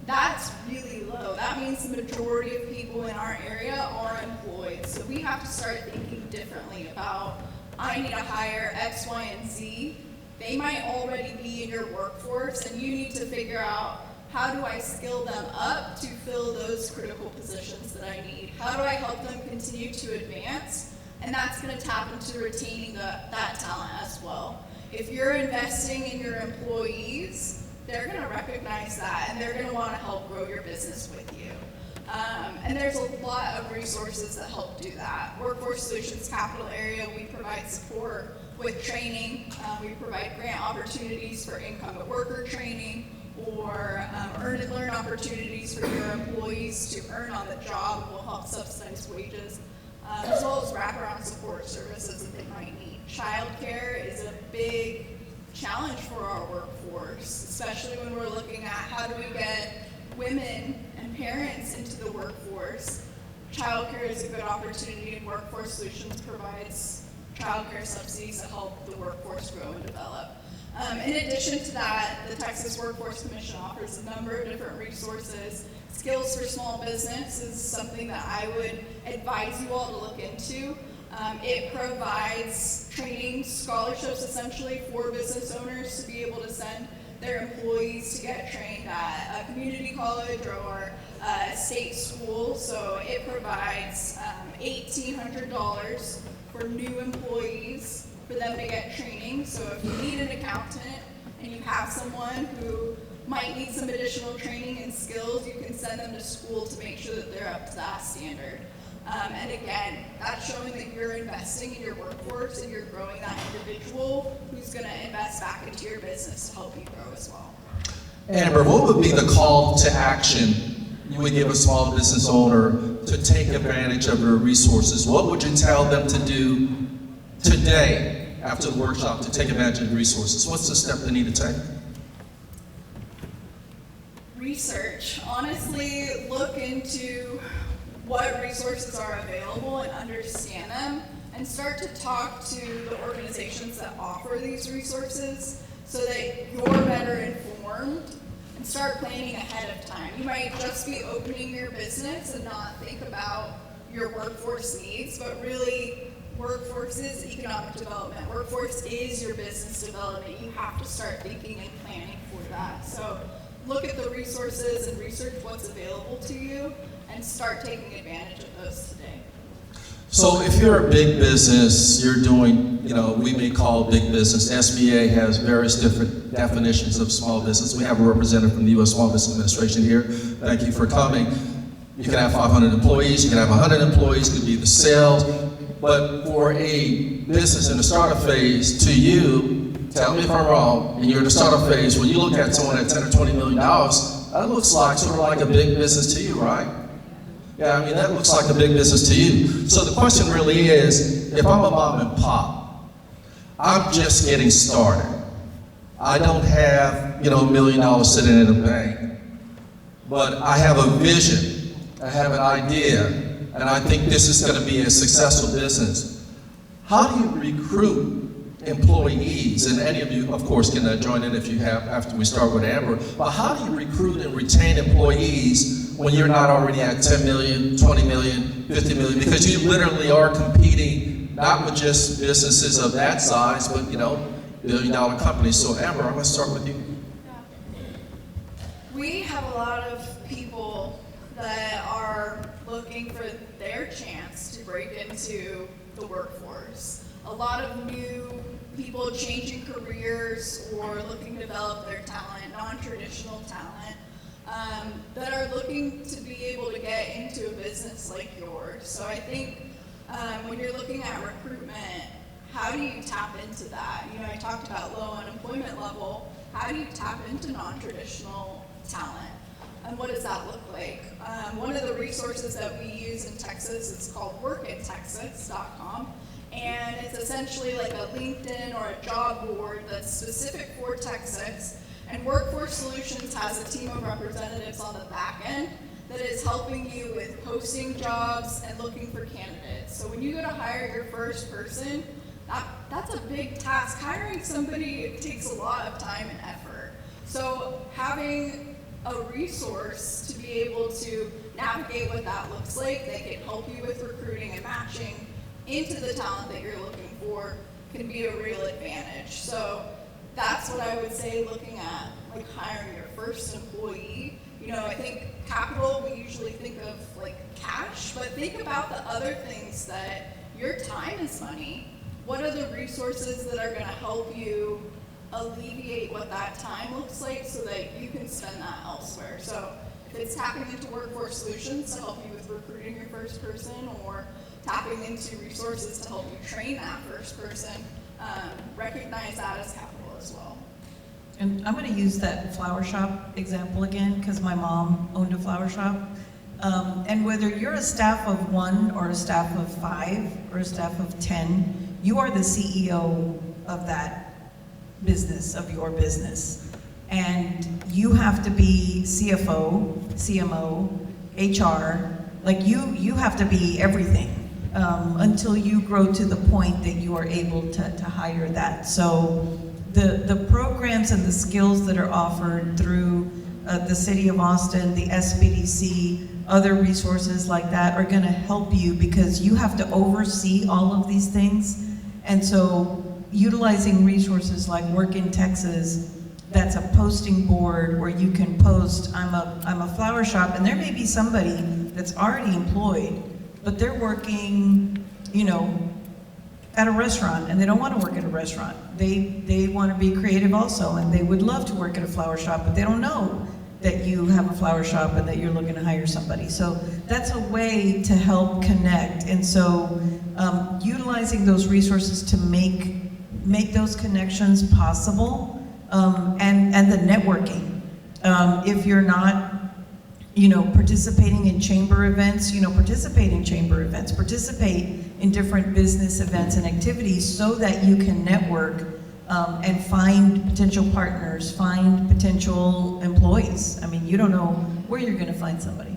That's really low. That means the majority of people in our area are employed. So we have to start thinking differently about, I need to hire X, Y, and Z. They might already be in your workforce, and you need to figure out, how do I skill them up to fill those critical positions that I need? How do I help them continue to advance? And that's going to tap into retaining that talent as well. If you're investing in your employees, they're going to recognize that, and they're going to want to help grow your business with you. And there's a lot of resources that help do that. Workforce Solutions Capital Area, we provide support with training. We provide grant opportunities for incumbent worker training, or earn and learn opportunities for your employees to earn on the job, and will help subsidize wages, as well as wraparound support services that they might need. Childcare is a big challenge for our workforce, especially when we're looking at how do we get women and parents into the workforce. Childcare is a good opportunity, and Workforce Solutions provides childcare subsidies to help the workforce grow and develop. In addition to that, the Texas Workforce Commission offers a number of different resources. Skills for Small Business is something that I would advise you all to look into. It provides training scholarships essentially for business owners to be able to send their employees to get trained at a community college or a state school. So it provides $1,800 for new employees for them to get training. So if you need an accountant and you have someone who might need some additional training and skills, you can send them to school to make sure that they're up to that standard. And again, that's showing that you're investing in your workforce and you're growing that individual who's going to invest back into your business to help you grow as well. Amber, what would be the call to action you would give a small business owner to take advantage of your resources? What would you tell them to do today after the workshop to take advantage of the resources? What's the step they need to take? Research. Honestly, look into what resources are available and understand them, and start to talk to the organizations that offer these resources so that you're better informed, and start planning ahead of time. You might just be opening your business and not think about your workforce needs, but really workforce is economic development. Workforce is your business development. You have to start thinking and planning for that. So look at the resources and research what's available to you and start taking advantage of those today. So if you're a big business, you're doing, we may call big business. SBA has various different definitions of small business. We have a representative from the U.S. Small Business Administration here. Thank you for coming. You can have 500 employees, you can have 100 employees, it could be the sales. But for a business in the startup phase, to you, tell me if I'm wrong, and you're in the startup phase, when you look at someone at $10 or $20 million, that looks like sort of like a big business to you, right? Yeah, I mean, that looks like a big business to you. So the question really is, if I'm a mom and pop, I'm just getting started. I don't have, $1 million sitting in the bank, but I have a vision, I have an idea, and I think this is going to be a successful business. How do you recruit employees? And any of you, of course, can join in if you have, after we start with Amber, but how do you recruit and retain employees when you're not already at 10 million, 20 million, 50 million? Because you literally are competing not with just businesses of that size, but billion-dollar companies. So Amber, I'm going to start with you. We have a lot of people that are looking for their chance to break into the workforce. A lot of new people changing careers or looking to develop their talent, non-traditional talent, that are looking to be able to get into a business like yours. So I think when you're looking at recruitment, how do you tap into that? I talked about low unemployment level. How do you tap into non-traditional talent? And what does that look like? One of the resources that we use in Texas is called workintexas.com. And it's essentially like a LinkedIn or a job board that's specific for Texas. And Workforce Solutions has a team of representatives on the back end that is helping you with posting jobs and looking for candidates. So when you go to hire your first person, that's a big task. Hiring somebody takes a lot of time and effort. So having a resource to be able to navigate what that looks like, that can help you with recruiting and matching into the talent that you're looking for, can be a real advantage. So that's what I would say, looking at like hiring your first employee. I think capital, we usually think of like cash, but think about the other things that your time is money. What are the resources that are going to help you alleviate what that time looks like so that you can spend that elsewhere? So if it's tapping into Workforce Solutions to help you with recruiting your first person, or tapping into resources to help you train that first person, recognize that as capital as well. And I'm going to use that flower shop example again because my mom owned a flower shop. And whether you're a staff of 1 or a staff of 5 or a staff of 10, you are the CEO of that business, of your business. And you have to be CFO, CMO, HR, like you have to be everything until you grow to the point that you are able to hire that. So the programs and the skills that are offered through the City of Austin, the SBDC, other resources like that are going to help you because you have to oversee all of these things. And so utilizing resources like Work in Texas, that's a posting board where you can post, I'm a flower shop, and there may be somebody that's already employed, but they're working, at a restaurant, and they don't want to work at a restaurant. They want to be creative also, and they would love to work at a flower shop, but they don't know that you have a flower shop and that you're looking to hire somebody. So that's a way to help connect. And so utilizing those resources to make those connections possible, and the networking. If you're not participating in chamber events, participate in chamber events, participate in different business events and activities so that you can network and find potential partners, find potential employees. I mean, you don't know where you're going to find somebody.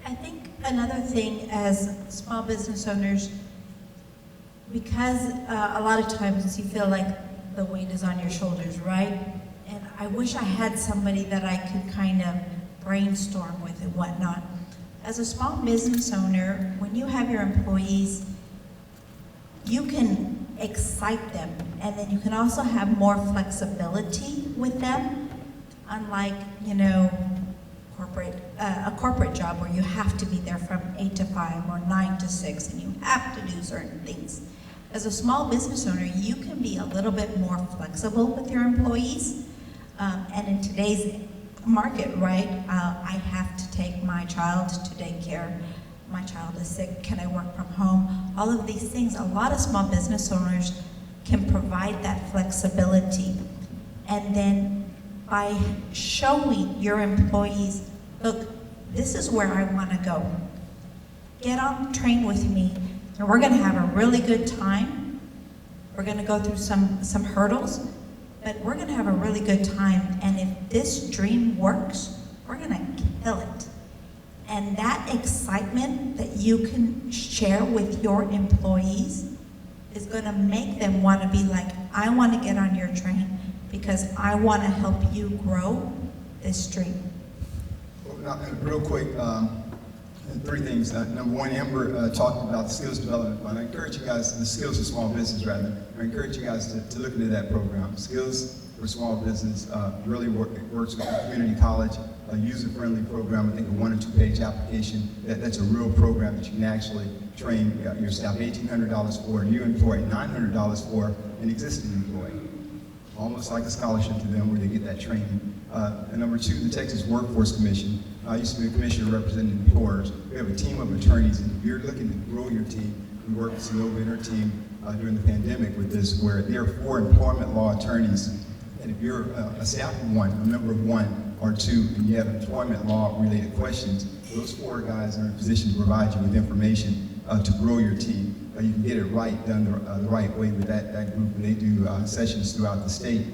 I think another thing as small business owners, because a lot of times you feel like the weight is on your shoulders, right? And I wish I had somebody that I could kind of brainstorm with and whatnot. as a small business owner, when you have your employees, you can excite them, and then you can also have more flexibility with them, unlike, you know, a corporate job where you have to be there from 8 to 5 or 9 to 6, and you have to do certain things. As a small business owner, you can be a little bit more flexible with your employees, and in today's market, right, I have to take my child to daycare. My child is sick, can I work from home? All of these things, a lot of small business owners can provide that flexibility. And then by showing your employees, look, this is where I want to go. Get on train with me, and we're going to have a really good time. We're going to go through some hurdles, but we're going to have a really good time. And if this dream works, we're going to kill it. And that excitement that you can share with your employees is going to make them want to be like, I want to get on your train because I want to help you grow this dream. Well, now, real quick, three things. Number one, Amber talked about the skills development fund. I encourage you guys, the skills for small business rather, I encourage you guys to look into that program. Skills for small business really works with the community college, a user-friendly program. I think a 1 or 2 page application. That's a real program that you can actually train your staff. $1,800 for a new employee, $900 for an existing employee. Almost like a scholarship to them where they get that training. And number 2, the Texas Workforce Commission. I used to be a commissioner representing employers. We have a team of attorneys, and if you're looking to grow your team, we worked with Sonova and her team during the pandemic with this, where there are 4 employment law attorneys. And if you're a staff of 1, a member of 1 or 2, and you have employment law related questions, those 4 guys are in a position to provide you with information to grow your team. You can get it right, done the right way with that group. And they do sessions throughout the state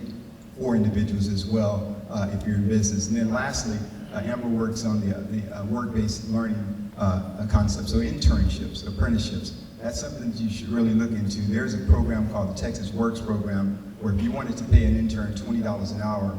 for individuals as well if you're in business. And then lastly, Amber works on the work-based learning concept. So internships, apprenticeships, that's something that you should really look into. There's a program called the Texas Works program where if you wanted to pay an intern $20 an hour,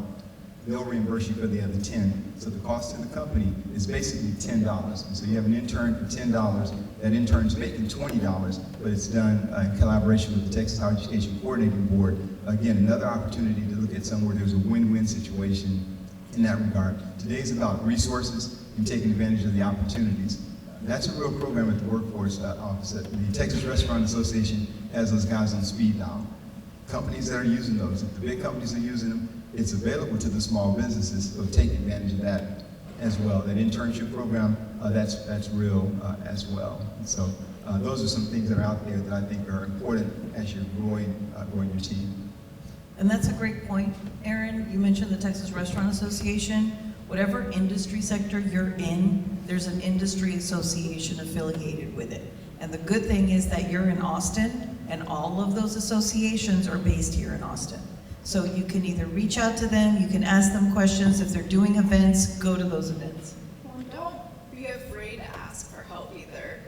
they'll reimburse you for the other 10. So the cost to the company is basically $10. And so you have an intern for $10. That intern's making $20, but it's done in collaboration with the Texas Higher Education Coordinating Board. Again, another opportunity to look at somewhere there's a win-win situation in that regard. Today's about resources and taking advantage of the opportunities. That's a real program at the workforce office. The Texas Restaurant Association has those guys on speed dial. Companies that are using those, if the big companies are using them, it's available to the small businesses, so take advantage of that as well. That internship program, that's real as well. And so those are some things that are out there that I think are important as you're growing your team. And that's a great point, Aaron. You mentioned the Texas Restaurant Association. Whatever industry sector you're in, there's an industry association affiliated with it. And the good thing is that you're in Austin, and all of those associations are based here in Austin. So you can either reach out to them, you can ask them questions. If they're doing events, go to those events. Well, don't be afraid to ask for help either.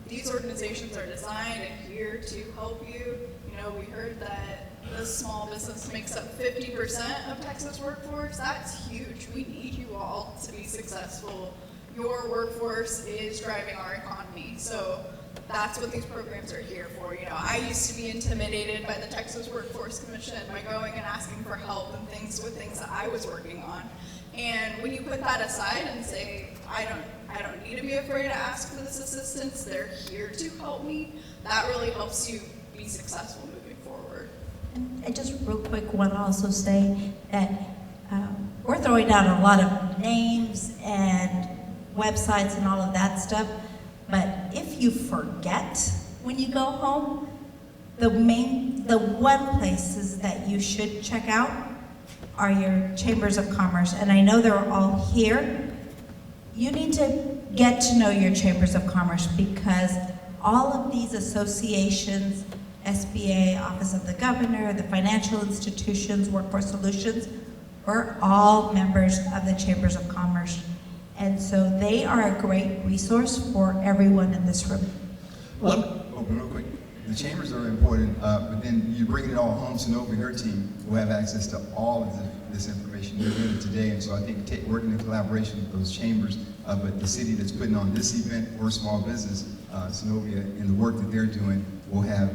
These organizations are designed and here to help you. You know, we heard that the small business makes up 50% of Texas workforce. That's huge. We need you all to be successful. Your workforce is driving our economy. So that's what these programs are here for. You know, I used to be intimidated by the Texas Workforce Commission by going and asking for help and things that I was working on. And when you put that aside and say, I don't need to be afraid to ask for this assistance, they're here to help me, that really helps you be successful moving forward. And just real quick, want to also say that we're throwing out a lot of names and websites and all of that stuff, but if you forget when you go home, the one places that you should check out are your chambers of commerce. And I know they're all here. You need to get to know your chambers of commerce because all of these associations, SBA, Office of the Governor, the financial institutions, Workforce Solutions, we're all members of the chambers of commerce. And so they are a great resource for everyone in this room. Well, real quick, the chambers are important, but then you bring it all home. Sonova and her team will have access to all of this information. They're doing it today, and so I think working in collaboration with those chambers but the city that's putting on this event for small business, Synovia, and the work that they're doing will have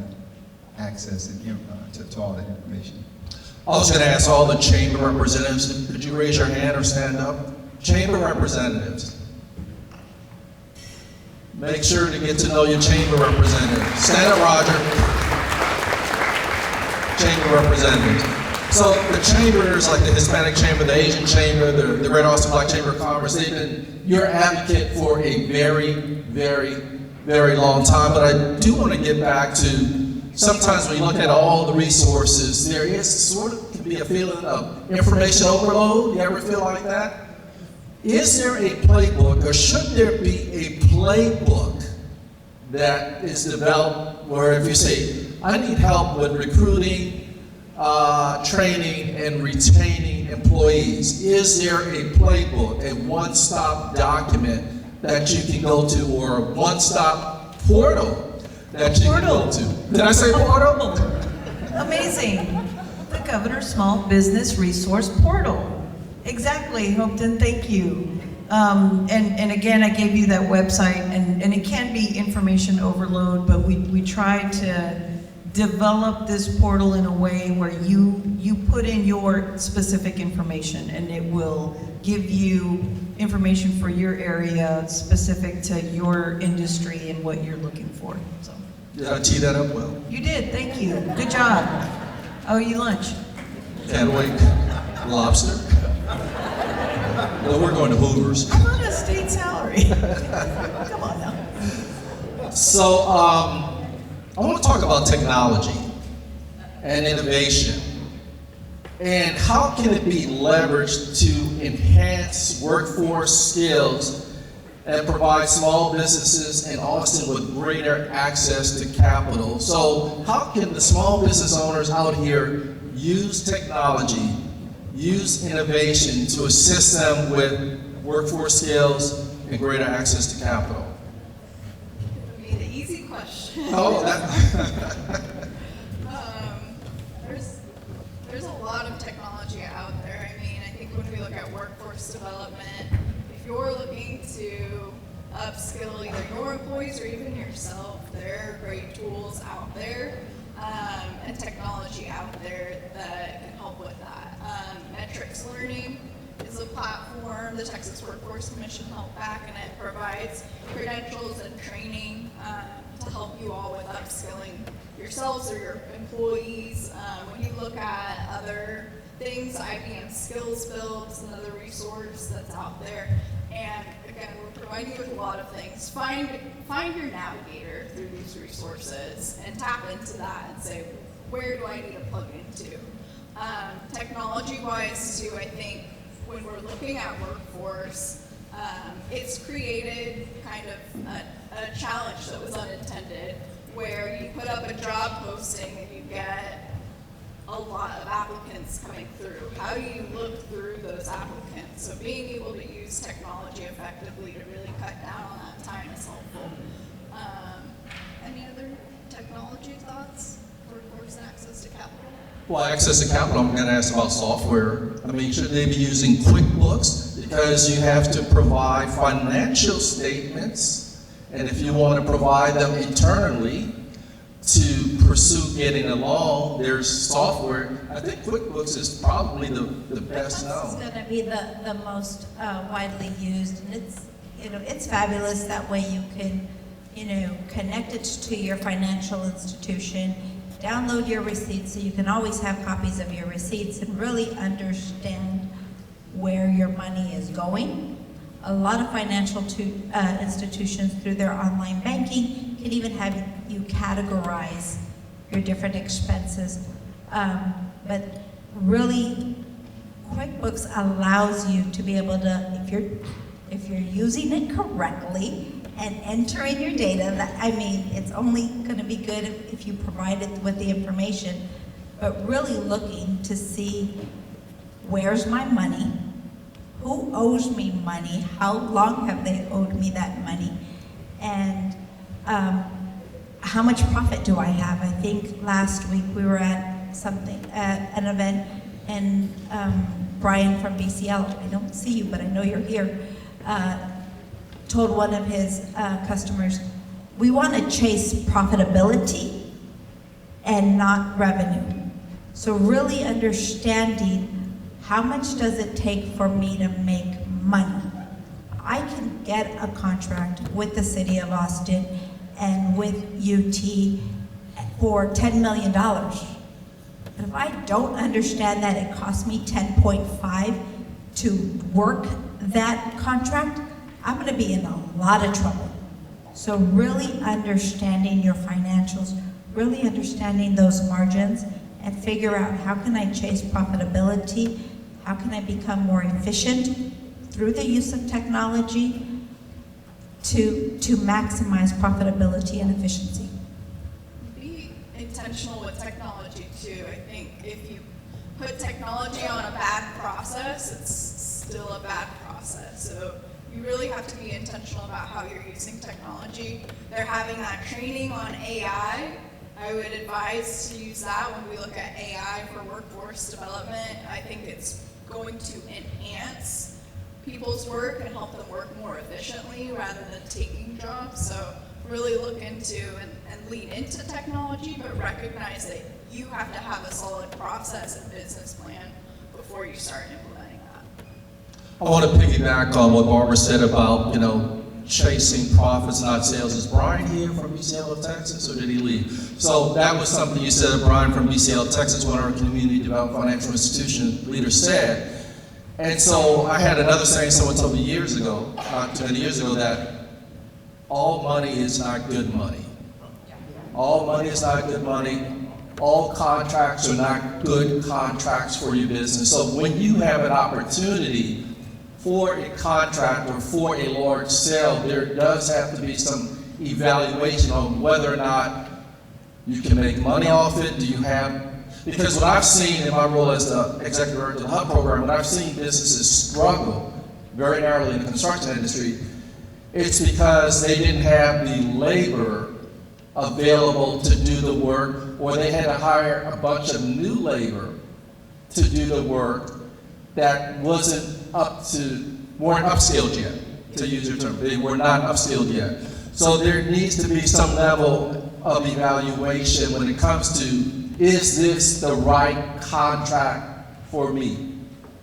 access to all that information. I was going to ask all the chamber representatives, could you raise your hand or stand up? Chamber representatives. Make sure to get to know your chamber representative. Stand up, Roger. Chamber representatives. So the chambers, like the Hispanic Chamber, the Asian Chamber, the Red Austin Black Chamber of Commerce, they've been your advocate for a very, very, very long time. But I do want to get back to, sometimes when you look at all the resources, there is sort of can be a feeling of information overload. You ever feel like that? Is there a playbook, or should there be a playbook that is developed where if you say, I need help with recruiting, training, and retaining employees, is there a playbook, a one-stop document that you can go to, or a one-stop portal that you can go to? Did I say portal? Amazing. The Governor's Small Business Resource Portal. Exactly, Hopeton, thank you. And again, I gave you that website, and it can be information overload, but we try to develop this portal in a way where you put in your specific information, and it will give you information for your area specific to your industry and what you're looking for. So. Did I tee that up well? You did, thank you. Good job. How are you lunch? Can't wait. Lobster? No, we're going to Hooters. I'm on a state salary. Come on now. So, I want to talk about technology and innovation and how can it be leveraged to enhance workforce skills and provide small businesses in Austin with greater access to capital. So how can the small business owners out here use technology, use innovation to assist them with workforce skills and greater access to capital? The easy question. Oh, that. There's a lot of technology out there. I mean, I think when we look at workforce development, if you're looking to upskill either your employees or even yourself, there are great tools out there and technology out there that can help with that. Metrics Learning is a platform the Texas Workforce Commission helped back, and it provides credentials and training to help you all with upskilling yourselves or your employees. When you look at other things, IBM Skills Build is another resource that's out there. And again, we're providing you with a lot of things. Find your navigator through these resources and tap into that and say, where do I need to plug into? Technology-wise too, I think when we're looking at workforce, it's created kind of a challenge that was unintended, where you put up a job posting and you get a lot of applicants coming through. How do you look through those applicants? So being able to use technology effectively to really cut down on that time is helpful. Any other technology thoughts? Workforce and access to capital? Well, access to capital, I'm going to ask about software. I mean, should they be using QuickBooks? Because you have to provide financial statements, and if you want to provide them internally to pursue getting a loan, there's software. I think QuickBooks is probably the best known. QuickBooks is going to be the most widely used, and it's fabulous. That way you can connect it to your financial institution, download your receipts so you can always have copies of your receipts and really understand where your money is going. A lot of financial institutions through their online banking can even have you categorize your different expenses. But really, QuickBooks allows you to be able to, if you're using it correctly and entering your data, it's only going to be good if you provide it with the information, but really looking to see where's my money, who owes me money, how long have they owed me that money, and how much profit do I have? I think last week we were at an event, and Brian from BCL, I don't see you, but I know you're here, told one of his customers, we want to chase profitability and not revenue. So really understanding how much does it take for me to make money. I can get a contract with the city of Austin and with UT for $10 million. But if I don't understand that it costs me 10.5 to work that contract, I'm gonna be in a lot of trouble. So really understanding your financials, really understanding those margins, and figure out how can I chase profitability, how can I become more efficient through the use of technology to maximize profitability and efficiency. Be intentional with technology too. I think if you put technology on a bad process, it's still a bad process. So you really have to be intentional about how you're using technology. They're having that training on AI. I would advise to use that when we look at AI for workforce development. I think it's going to enhance people's work and help them work more efficiently rather than taking jobs. So really look into and lean into technology, but recognize that you have to have a solid process and business plan before you start implementing that. I want to piggyback on what Barbara said about, chasing profits, not sales. Is Brian here from UCL of Texas, or did he leave? So that was something you said, Brian from UCL of Texas, one of our community development financial institution leaders said. And so I had another saying someone told me years ago, not too many years ago, that all money is not good money. All money is not good money. All contracts are not good contracts for your business. So when you have an opportunity for a contract or for a large sale, there does have to be some evaluation on whether or not you can make money off it. Do you have, because what I've seen in my role as the executive director of the HUB program, when I've seen businesses struggle very narrowly in the construction industry, it's because they didn't have the labor available to do the work, or they had to hire a bunch of new labor to do the work that weren't upskilled yet, to use your term. They were not upskilled yet. So there needs to be some level of evaluation when it comes to, is this the right contract for me?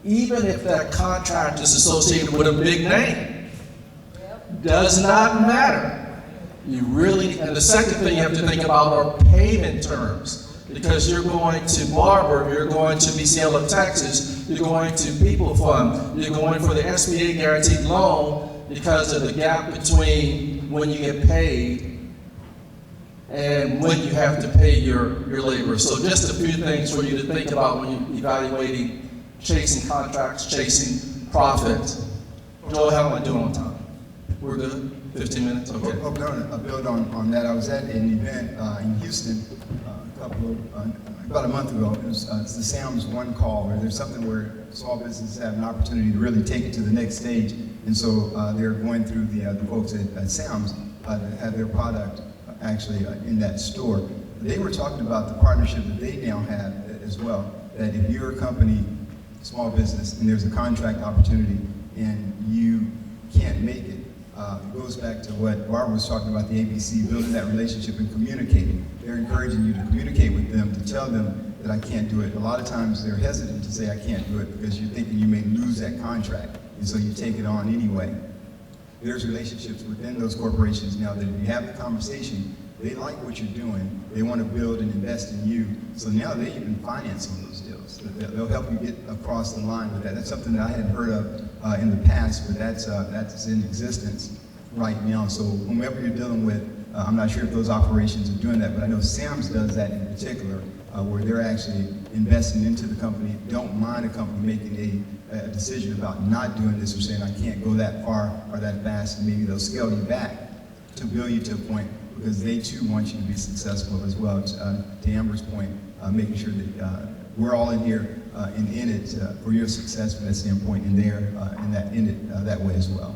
Even if that contract is associated with a big name, does not matter. You really, and the second thing you have to think about are payment terms. Because you're going to Barber, you're going to BCL of Texas, you're going to People Fund, you're going for the SBA guaranteed loan because of the gap between when you get paid and when you have to pay your labor. So just a few things for you to think about when you're evaluating chasing contracts, chasing profit. Joel, how am I doing on time? We're good? 15 minutes? Okay. I'll build on that. I was at an event in Houston about a month ago. It was it's the Sam's One Call, where there's something where small businesses have an opportunity to really take it to the next stage. And so they're going through the folks at Sam's that have their product actually in that store. They were talking about the partnership that they now have as well, that if you're a company, small business, and there's a contract opportunity and you can't make it, it goes back to what Barbara was talking about, the ABC, building that relationship and communicating. They're encouraging you to communicate with them, to tell them that I can't do it. A lot of times they're hesitant to say I can't do it because you're thinking you may lose that contract, and so you take it on anyway. There's relationships within those corporations now that if you have the conversation, they like what you're doing, they want to build and invest in you, so now they even finance some of those deals. They'll help you get across the line with that. That's something that I hadn't heard of in the past, but that's in existence right now. So whomever you're dealing with, I'm not sure if those operations are doing that, but I know Sam's does that in particular, where they're actually investing into the company, don't mind a company making a decision about not doing this or saying I can't go that far or that fast, and maybe they'll scale you back to build you to a point because they too want you to be successful as well. To Amber's point, making sure that we're all in here and in it for your success from that standpoint, and they're in it that way as well.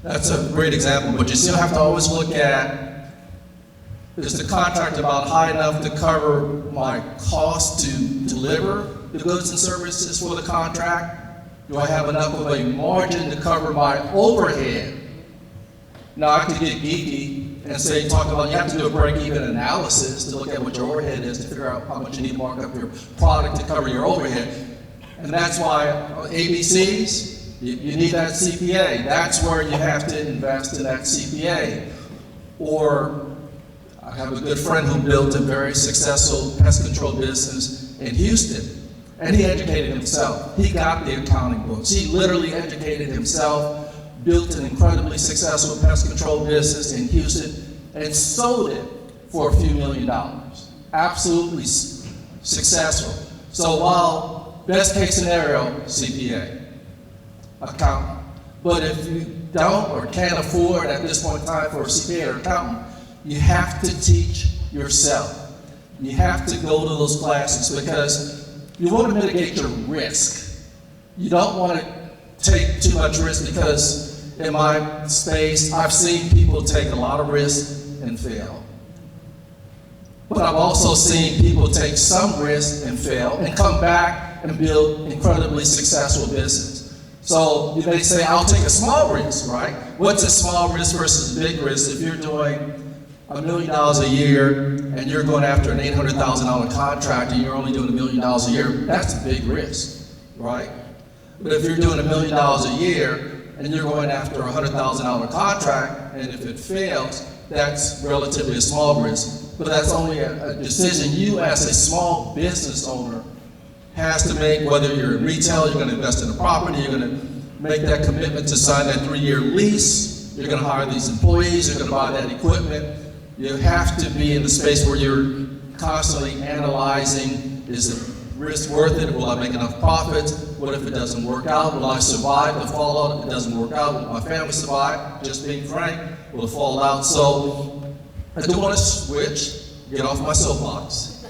That's a great example, but you still have to always look at, is the contract about high enough to cover my cost to deliver the goods and services for the contract? Do I have enough of a margin to cover my overhead Now, I could get geeky and say, talk about you have to do a break-even analysis to look at what your overhead is to figure out how much you need to mark up your product to cover your overhead. And that's why ABCs, you need that CPA. That's where you have to invest in that CPA. Or I have a good friend who built a very successful pest control business in Houston, and he educated himself. He got the accounting books. He literally educated himself, built an incredibly successful pest control business in Houston, and sold it for a few $1 million. Absolutely successful. So while best case scenario, CPA, accountant. But if you don't or can't afford at this point in time for a CPA or accountant, you have to teach yourself. You have to go to those classes because you want to mitigate your risk. You don't want to take too much risk because in my space, I've seen people take a lot of risk and fail. But I've also seen people take some risk and fail and come back and build incredibly successful business. So you may say, I'll take a small risk, right? What's a small risk versus a big risk? If you're doing $1 million a year and you're going after an $800,000 contract and you're only doing $1 million a year, that's a big risk, right? But if you're doing $1 million a year and you're going after a $100,000 contract, and if it fails, that's relatively a small risk. But that's only a decision you as a small business owner has to make, whether you're in retail, you're going to invest in a property, you're going to make that commitment to sign that 3-year lease, you're going to hire these employees, you're going to buy that equipment. You have to be in the space where you're constantly analyzing, is the risk worth it? Will I make enough profits? What if it doesn't work out? Will I survive the fallout if it doesn't work out? Will my family survive? Just being frank, will it fall out? So I do want to switch, get off my soapbox,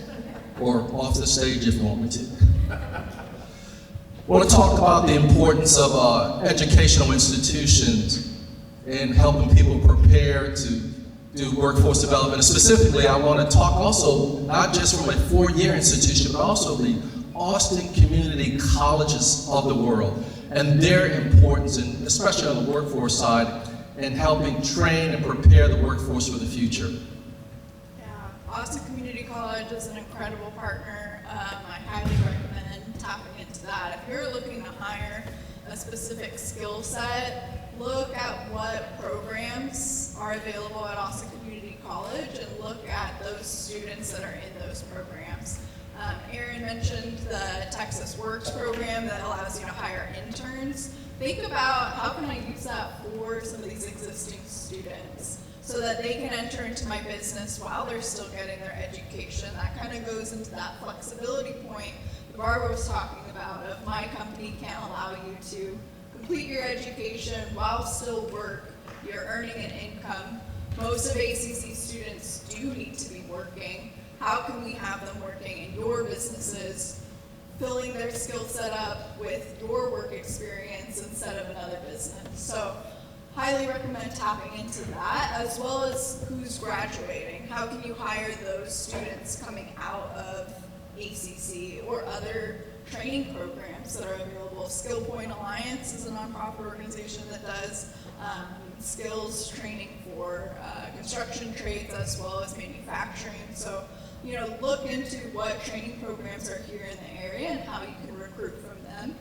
or off the stage if you want me to. I want to talk about the importance of educational institutions in helping people prepare to do workforce development. And specifically, I want to talk also not just from a 4-year institution, but also the Austin community colleges of the world and their importance, and especially on the workforce side, in helping train and prepare the workforce for the future. Yeah, Austin Community College is an incredible partner. I highly recommend tapping into that. If you're looking to hire a specific skill set, look at what programs are available at Austin Community College and look at those students that are in those programs. Aaron mentioned the Texas Works program that allows you to hire interns. Think about how can I use that for some of these existing students so that they can enter into my business while they're still getting their education. That kind of goes into that flexibility point Barbara was talking about of my company can't allow you to complete your education while still work. You're earning an income. Most of ACC students do need to be working. How can we have them working in your businesses, filling their skill set up with your work experience instead of another business? So highly recommend tapping into that, as well as who's graduating. How can you hire those students coming out of ACC or other training programs that are available? Skill Point Alliance is a nonprofit organization that does skills training for construction trades as well as manufacturing. So, look into what training programs are here in the area and how you can recruit from them,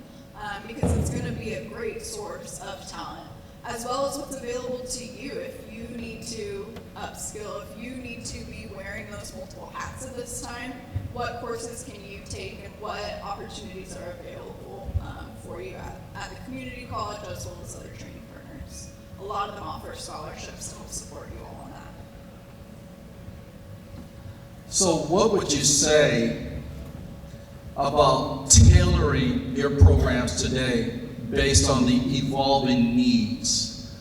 because it's going to be a great source of talent, as well as what's available to you if you need to upskill, if you need to be wearing those multiple hats at this time. What courses can you take and what opportunities are available for you at the community college as well as other training partners? A lot of them offer scholarships to help support you all on that. So what would you say about tailoring your programs today based on the evolving needs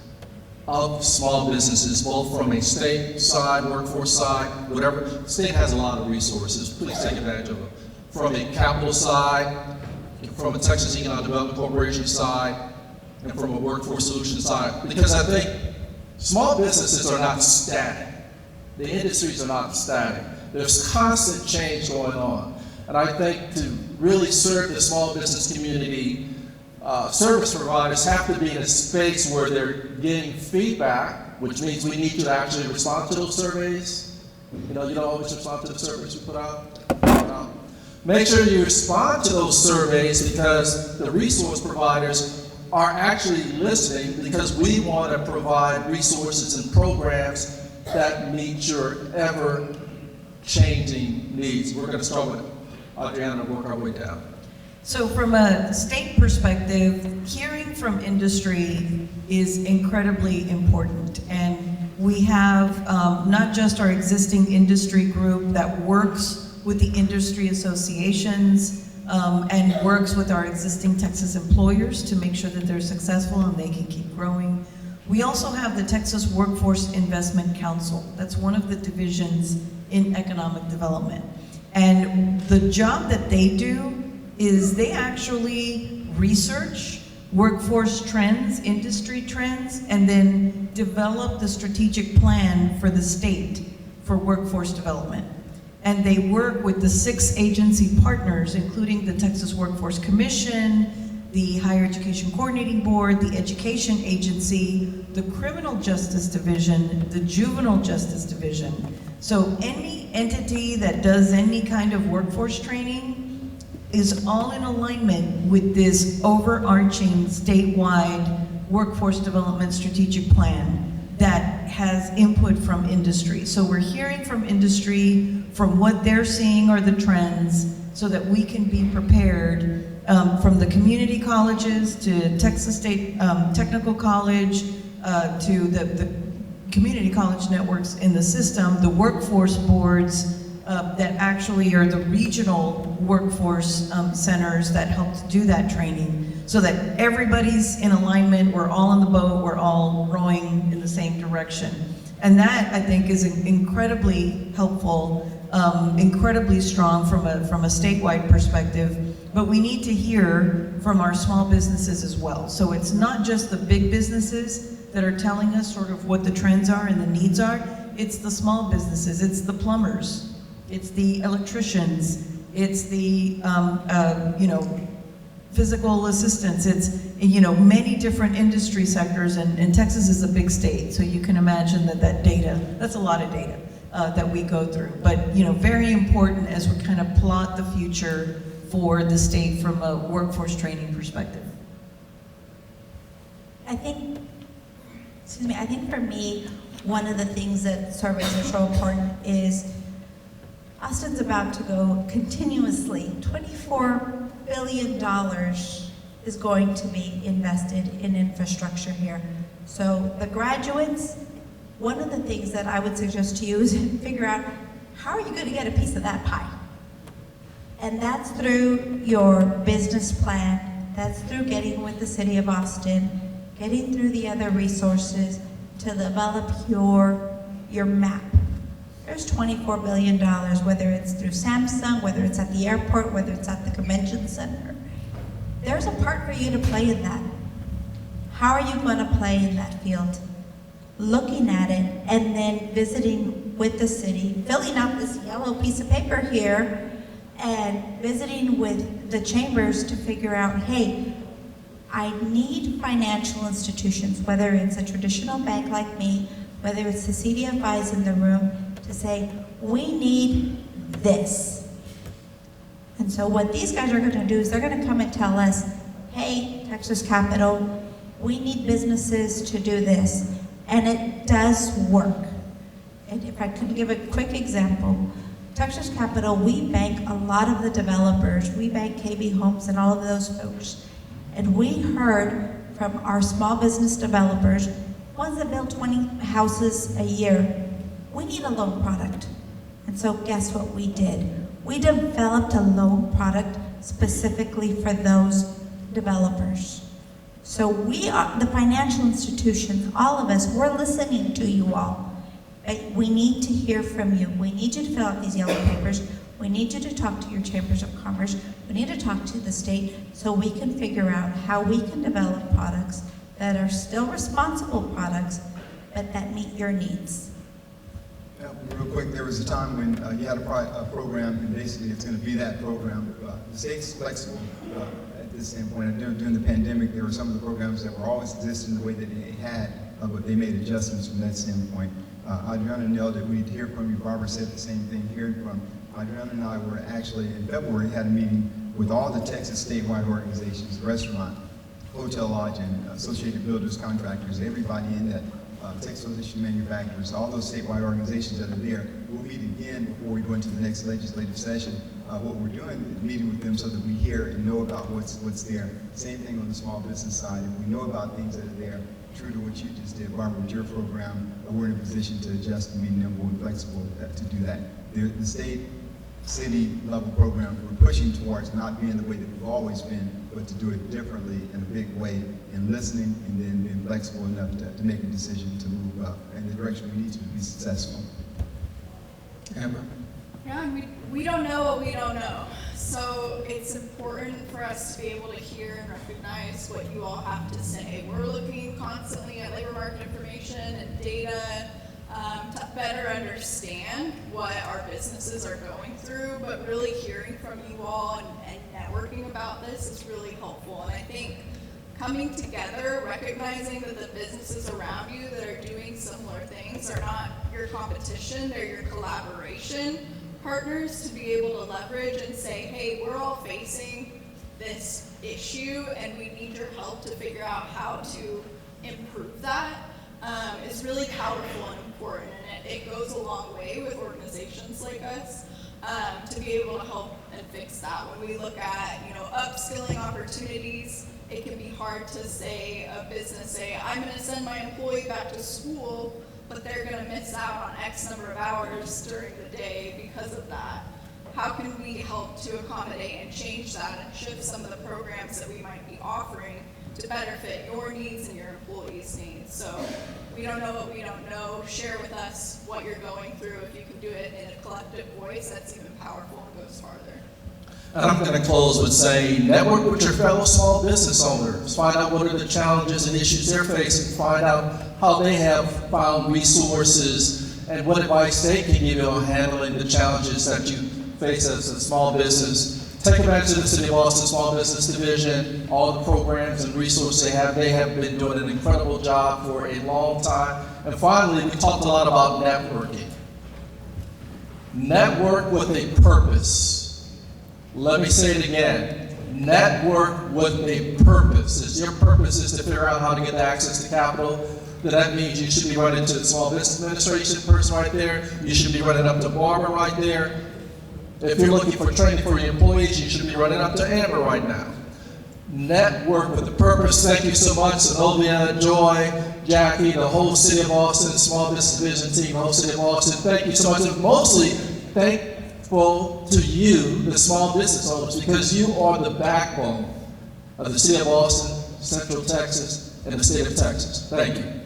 of small businesses, both from a state side, workforce side, whatever? The state has a lot of resources. Please take advantage of them. From a capital side, from a Texas Economic Development Corporation side, and from a workforce solution side. Because I think small businesses are not static. The industries are not static. There's constant change going on. And I think to really serve the small business community, service providers have to be in a space where they're getting feedback which means we need you to actually respond to those surveys. You don't always respond to the surveys we put out. Make sure you respond to those surveys because the resource providers are actually listening because we want to provide resources and programs that meet your ever-changing needs. We're going to start with Adriana and work our way down. So from a state perspective, hearing from industry is incredibly important. And we have not just our existing industry group that works with the industry associations and works with our existing Texas employers to make sure that they're successful and they can keep growing. We also have the Texas Workforce Investment Council. That's one of the divisions in economic development. And the job that they do is they actually research workforce trends, industry trends, and then develop the strategic plan for the state for workforce development. And they work with the 6 agency partners, including the Texas Workforce Commission, the Higher Education Coordinating Board, the Education Agency, the Criminal Justice Division, the Juvenile Justice Division. So any entity that does any kind of workforce training is all in alignment with this overarching statewide workforce development strategic plan that has input from industry. So we're hearing from industry, from what they're seeing are the trends, so that we can be prepared from the community colleges to Texas State Technical College to the community college networks in the system, the workforce boards that actually are the regional workforce centers that help to do that training, so that everybody's in alignment, we're all in the boat, we're all rowing in the same direction. And that, I think, is incredibly helpful, incredibly strong from a statewide perspective, but we need to hear from our small businesses as well. So it's not just the big businesses that are telling us sort of what the trends are and the needs are, it's the small businesses, it's the plumbers, it's the electricians, it's the physical assistants, it's many different industry sectors, and Texas is a big state, so you can imagine that data, that's a lot of data that we go through. But very important as we kind of plot the future for the state from a workforce training perspective. I think for me, one of the things that surveys are so important is Austin's about to go continuously, $24 billion is going to be invested in infrastructure here. So the graduates, one of the things that I would suggest to you is figure out how are you going to get a piece of that pie? And that's through your business plan, that's through getting with the city of Austin, getting through the other resources to develop your map. There's $24 billion, whether it's through Samsung, whether it's at the airport, whether it's at the convention center. There's a part for you to play in that. How are you going to play in that field? Looking at it and then visiting with the city, filling out this yellow piece of paper here and visiting with the chambers to figure out, hey, I need financial institutions, whether it's a traditional bank like me, whether it's the CDFIs in the room, to say, we need this. And so what these guys are gonna do is they're gonna come and tell us, hey, Texas Capital, we need businesses to do this. And it does work. And if I could give a quick example, Texas Capital, we bank a lot of the developers. We bank KB Homes and all of those folks. And we heard from our small business developers, ones that build 20 houses a year, we need a loan product. And so guess what we did? We developed a loan product specifically for those developers. So we are, the financial institutions, all of us, we're listening to you all. We need to hear from you. We need you to fill out these yellow papers. We need you to talk to your chambers of commerce. We need to talk to the state so we can figure out how we can develop products that are still responsible products, but that meet your needs. Yeah, real quick, there was a time when you had a program, and basically it's going to be that program. The state's flexible at this standpoint. During the pandemic, there were some of the programs that were always existing the way that they had. but they made adjustments from that standpoint. Adriana nailed it. We need to hear from you. Barbara said the same thing. Hearing from Adriana and I were actually in February had a meeting with all the Texas statewide organizations, restaurant, hotel lodge, and associated builders, contractors, everybody in that, Texas Association of Manufacturers, all those statewide organizations that are there. We'll meet again before we go into the next legislative session. What we're doing is meeting with them so that we hear and know about what's there. Same thing on the small business side. If we know about things that are there, true to what you just did, Barbara, with your program, we're in a position to adjust and be nimble and flexible to do that. The state, city level programs we're pushing towards not being the way that we've always been, but to do it differently in a big way, and listening and then being flexible enough to make a decision to move up in the direction we need to be successful. Amber? Yeah, and we don't know what we don't know. So it's important for us to be able to hear and recognize what you all have to say. We're looking constantly at labor market information and data to better understand what our businesses are going through, but really hearing from you all and networking about this is really helpful. And I think coming together, recognizing that the businesses around you that are doing similar things are not your competition, they're your collaboration partners to be able to leverage and say, hey, we're all facing this issue and we need your help to figure out how to improve that, is really powerful and important. And it goes a long way with organizations like us to be able to help and fix that. When we look at, upskilling opportunities, it can be hard to say, a business say, I'm gonna send my employee back to school, but they're gonna miss out on X number of hours during the day because of that. How can we help to accommodate and change that and shift some of the programs that we might be offering to better fit your needs and your employees' needs? So we don't know what we don't know. Share with us what you're going through. If you can do it in a collective voice, that's even powerful and goes farther. And I'm going to close with saying, network with your fellow small business owners. Find out what are the challenges and issues they're facing. Find out how they have found resources and what advice they can give you on handling the challenges that you face as a small business. Take advantage of the City of Austin Small Business Division, all the programs and resources they have. They have been doing an incredible job for a long time. And finally, we talked a lot about networking. Network with a purpose. Let me say it again. Network with a purpose. If your purpose is to figure out how to get access to capital, then that means you should be running to the Small Business Administration person right there. You should be running up to Barbara right there. If you're looking for training for your employees, you should be running up to Amber right now. Network with a purpose. Thank you so much, Zenobia, Joy, Jackie, the whole City of Austin, Small Business Division team, the whole City of Austin. Thank you so much. And mostly, thankful to you, the small business owners, because you are the backbone of the City of Austin, Central Texas, and the state of Texas. Thank you.